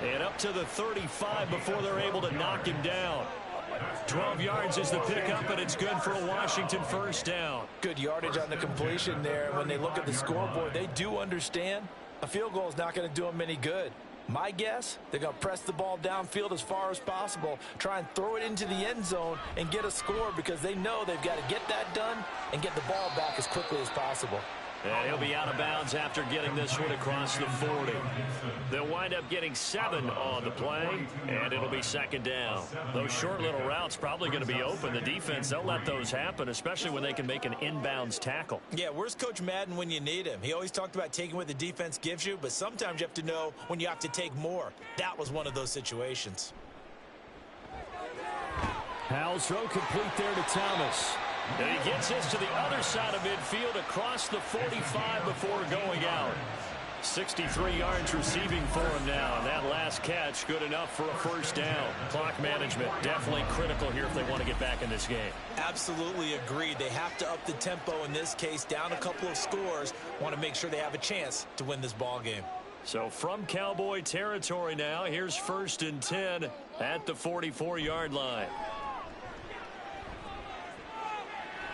And up to the 35 before they're able to knock him down. 12 yards is the pickup, and it's good for a Washington 1st down. Good yardage on the completion there. When they look at the scoreboard, they do understand a field goal is not going to do them any good. My guess, they're going to press the ball downfield as far as possible, try and throw it into the end zone and get a score because they know they've got to get that done and get the ball back as quickly as possible. And he'll be out of bounds after getting this one across the 40. They'll wind up getting 7 on the play, and it'll be 2nd down. Those short little routes probably going to be open. The defense, they'll let those happen, especially when they can make an inbounds tackle. Yeah, where's Coach Madden when you need him? He always talked about taking what the defense gives you, but sometimes you have to know when you have to take more. That was one of those situations. Howell's throw complete there to Thomas. And he gets this to the other side of midfield across the 45 before going out. 63 yards receiving for him now. And that last catch good enough for a first down. Clock management definitely critical here if they want to get back in this game. Absolutely agreed. They have to up the tempo in this case, down a couple of scores. Want to make sure they have a chance to win this ball game. So from Cowboy territory now, here's 1st and 10 at the 44-yard line.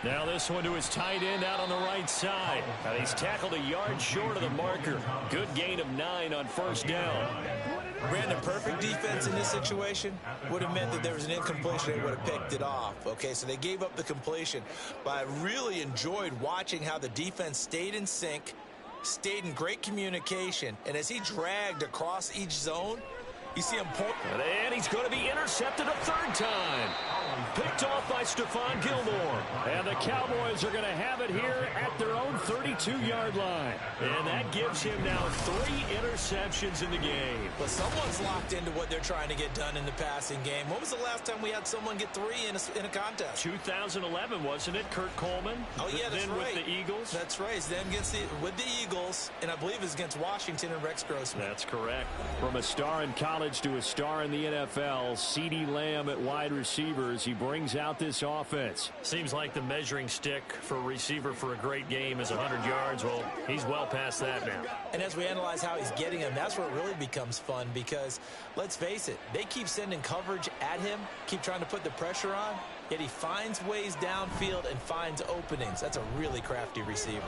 Now this one to his tight end out on the right side. And he's tackled a yard short of the marker. Good gain of 9 on first down. Brandon, perfect defense in this situation would have meant that there was an incompletion. They would have picked it off. Okay, so they gave up the completion. But I really enjoyed watching how the defense stayed in sync, stayed in great communication. And as he dragged across each zone, you see him point. And he's going to be intercepted a 3rd time. Picked off by Stephon Gilmore. And the Cowboys are going to have it here at their own 32-yard line. And that gives him now 3 interceptions in the game. But someone's locked into what they're trying to get done in the passing game. When was the last time we had someone get 3 in a contest? 2011, wasn't it? Kurt Coleman. Oh, yeah, that's then right. With the Eagles. That's right. It's then with the Eagles, and I believe it's against Washington and Rex Grossman. That's correct. From a star in college to a star in the NFL, CeeDee Lamb at wide receivers. He brings out this offense. Seems like the measuring stick for a receiver for a great game is 100 yards. Well, he's well past that now. And as we analyze how he's getting them, that's where it really becomes fun because, let's face it, they keep sending coverage at him, keep trying to put the pressure on, yet he finds ways downfield and finds openings. That's a really crafty receiver.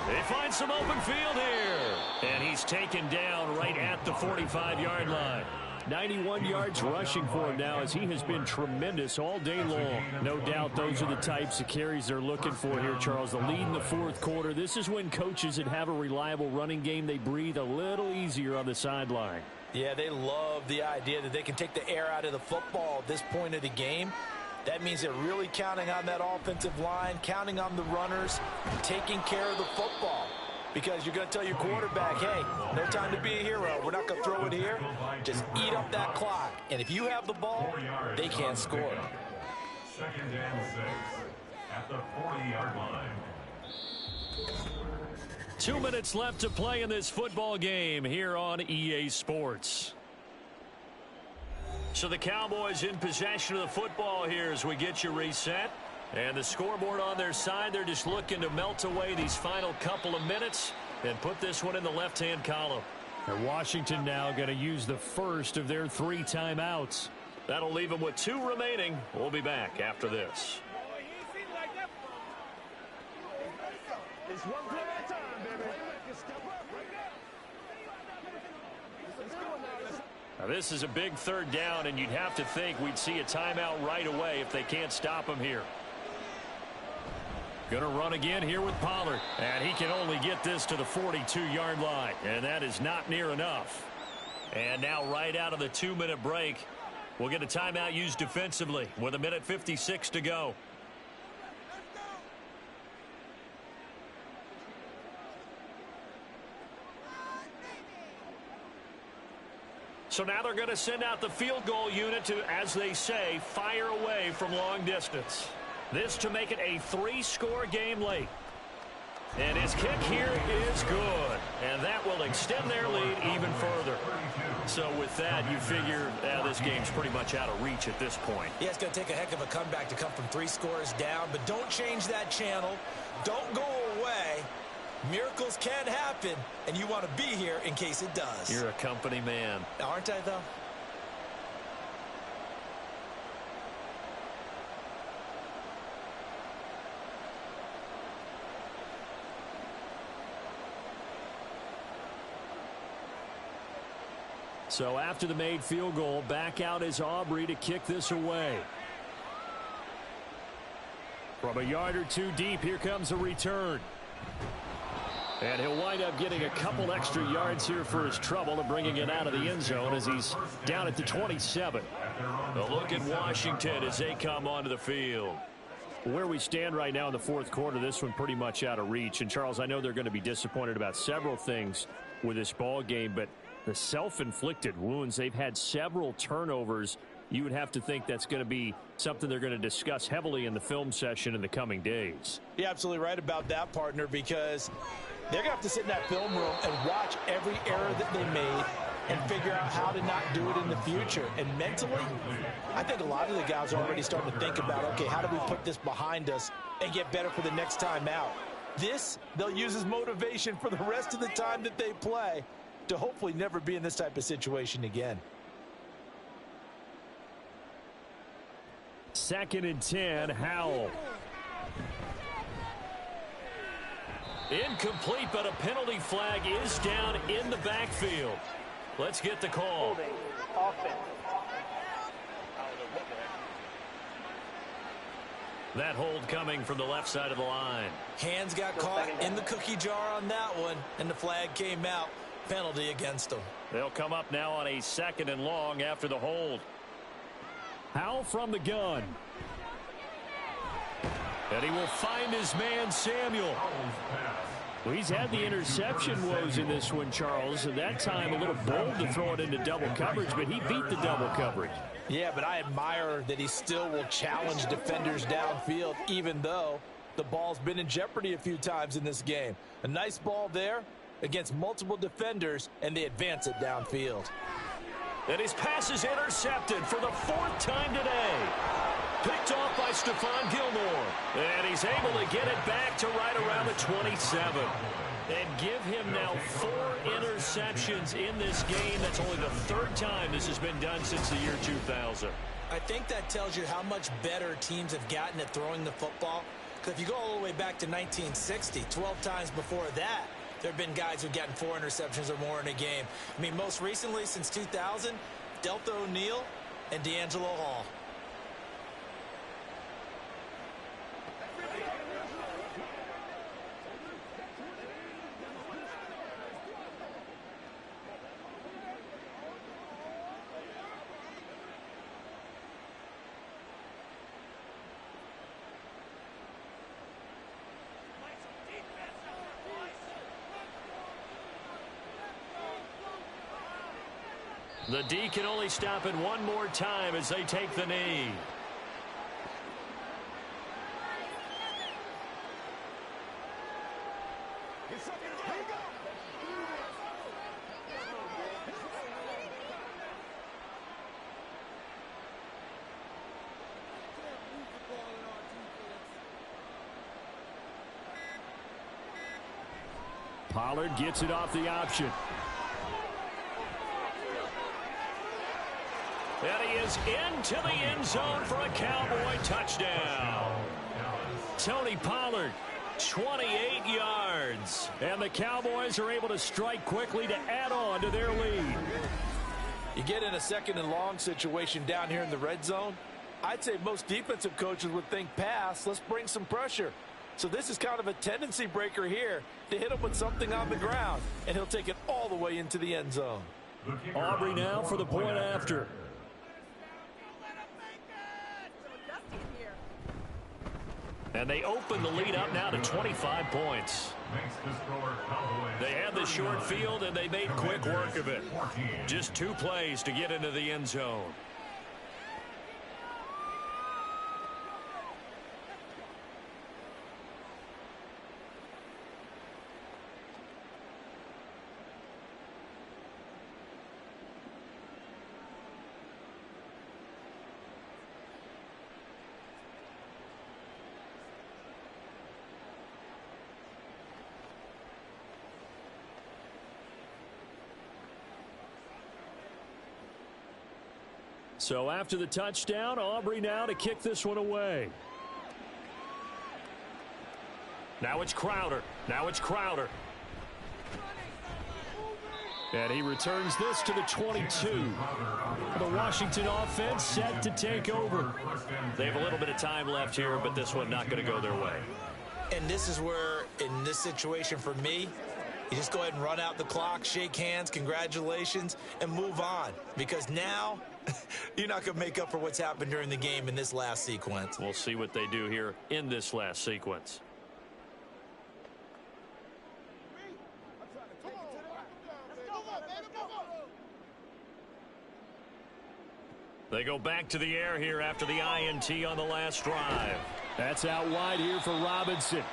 They find some open field here. And he's taken down right at the 45-yard line. 91 yards rushing for him now as he has been tremendous all day long. No doubt those are the types of carries they're looking for here, Charles. The lead in the 4th quarter. This is when coaches that have a reliable running game, they breathe a little easier on the sideline. Yeah, they love the idea that they can take the air out of the football at this point of the game. That means they're really counting on that offensive line, counting on the runners, taking care of the football. Because you're going to tell your quarterback, hey, no time to be a hero. We're not going to throw it here. Just eat up that clock. And if you have the ball, they can't score. 2nd and 6 at the 40-yard line. 2 minutes left to play in this football game here on EA Sports. So the Cowboys in possession of the football here as we get you reset. And the scoreboard on their side, they're just looking to melt away these final couple of minutes and put this one in the left-hand column. And Washington now going to use the first of their 3 timeouts. That'll leave them with 2 remaining. We'll be back after this. It's one play at a time, baby. Step up right now. Now this is a big 3rd down, and you'd have to think we'd see a timeout right away if they can't stop him here. Going to run again here with Pollard. And he can only get this to the 42-yard line. And that is not near enough. And now right out of the 2-minute break, we'll get a timeout used defensively with 1:56 to go. So now they're going to send out the field goal unit to, as they say, fire away from long distance. This to make it a 3-score game late. And his kick here is good. And that will extend their lead even further. So with that, you figure this game's pretty much out of reach at this point. Yeah, it's going to take a heck of a comeback to come from 3 scores down. But don't change that channel. Don't go away. Miracles can happen, and you want to be here in case it does. You're a company man. Aren't I, though? So after the made field goal, back out is Aubrey to kick this away. From a yard or 2 deep, here comes a return. And he'll wind up getting a couple extra yards here for his trouble and bringing it out of the end zone as he's down at the 27. A look at Washington as they come onto the field. Where we stand right now in the 4th quarter, this one pretty much out of reach. And, Charles, I know they're going to be disappointed about several things with this ball game, but the self-inflicted wounds, they've had several turnovers. You would have to think that's going to be something they're going to discuss heavily in the film session in the coming days. You're absolutely right about that, partner, because They're going to have to sit in that film room and watch every error that they made and figure out how to not do it in the future. And mentally, I think a lot of the guys are already starting to think about, okay, how do we put this behind us and get better for the next time out? This, they'll use as motivation for the rest of the time that they play to hopefully never be in this type of situation again. 2nd and 10, Howell. Incomplete, but a penalty flag is down in the backfield. Let's get the call. Holding. Offense. That hold coming from the left side of the line. Hands got caught in the cookie jar on that one, and the flag came out. Penalty against them. They'll come up now on a 2nd and long after the hold. Howell from the gun. And he will find his man, Samuel. Well, he's had the interception woes in this one, Charles. At that time, a little bold to throw it into double coverage, but he beat the double coverage. Yeah, but I admire that he still will challenge defenders downfield, even though the ball's been in jeopardy a few times in this game. A nice ball there against multiple defenders, and they advance it downfield. And his pass is intercepted for the 4th time today. Picked off by Stephon Gilmore. And he's able to get it back to right around the 27. And give him now 4 interceptions in this game. That's only the 3rd time this has been done since the year 2000. I think that tells you how much better teams have gotten at throwing the football. Because if you go all the way back to 1960, 12 times before that, there have been guys who've gotten 4 interceptions or more in a game. I mean, most recently, since 2000, Delta O'Neal and D'Angelo Hall. The D can only stop it one more time as they take the knee. Pollard gets it off the option. And he is into the end zone for a Cowboy touchdown. Tony Pollard, 28 yards. And the Cowboys are able to strike quickly to add on to their lead. You get in a 2nd and long situation down here in the red zone. I'd say most defensive coaches would think pass. Let's bring some pressure. So this is kind of a tendency breaker here to hit him with something on the ground. And he'll take it all the way into the end zone. Aubrey now for the point after. And they open the lead up now to 25 points. They had the short field, and they made quick work of it. Just 2 plays to get into the end zone. So after the touchdown, Aubrey now to kick this one away. Now it's Crowder. And he returns this to the 22. The Washington offense set to take over. They have a little bit of time left here, but this one not going to go their way. And this is where, in this situation for me, you just go ahead and run out the clock, shake hands, congratulations, and move on. Because now, you're not going to make up for what's happened during the game in this last sequence. We'll see what they do here in this last sequence. They go back to the air here after the INT on the last drive. That's out wide here for Robinson.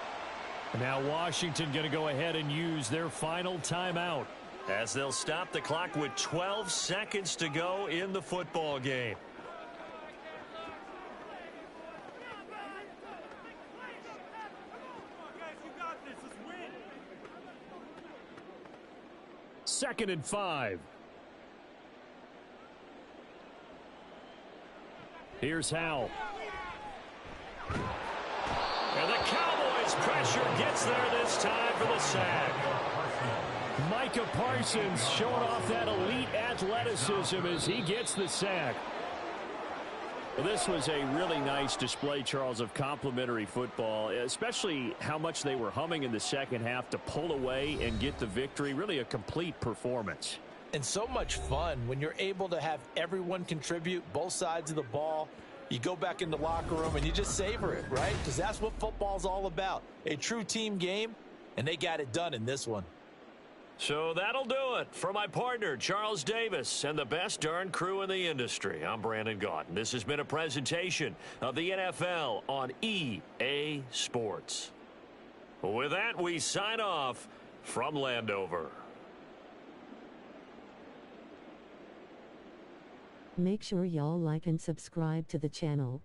Now Washington going to go ahead and use their final timeout, as they'll stop the clock with 12 seconds to go in the football game. Second and 5. Here's Howell. And the Cowboys pressure gets there this time for the sack. Micah Parsons showing off that elite athleticism as he gets the sack. Well, this was a really nice display, Charles, of complimentary football, especially how much they were humming in the second half to pull away and get the victory. Really a complete performance. And so much fun when you're able to have everyone contribute, both sides of the ball. You go back in the locker room and you just savor it, right? Because that's what football's all about. A true team game, and they got it done in this one. So that'll do it for my partner, Charles Davis, and the best darn crew in the industry. I'm Brandon Gaudin. This has been a presentation of the NFL on EA Sports. With that, we sign off from Landover. Make sure y'all like and subscribe to the channel.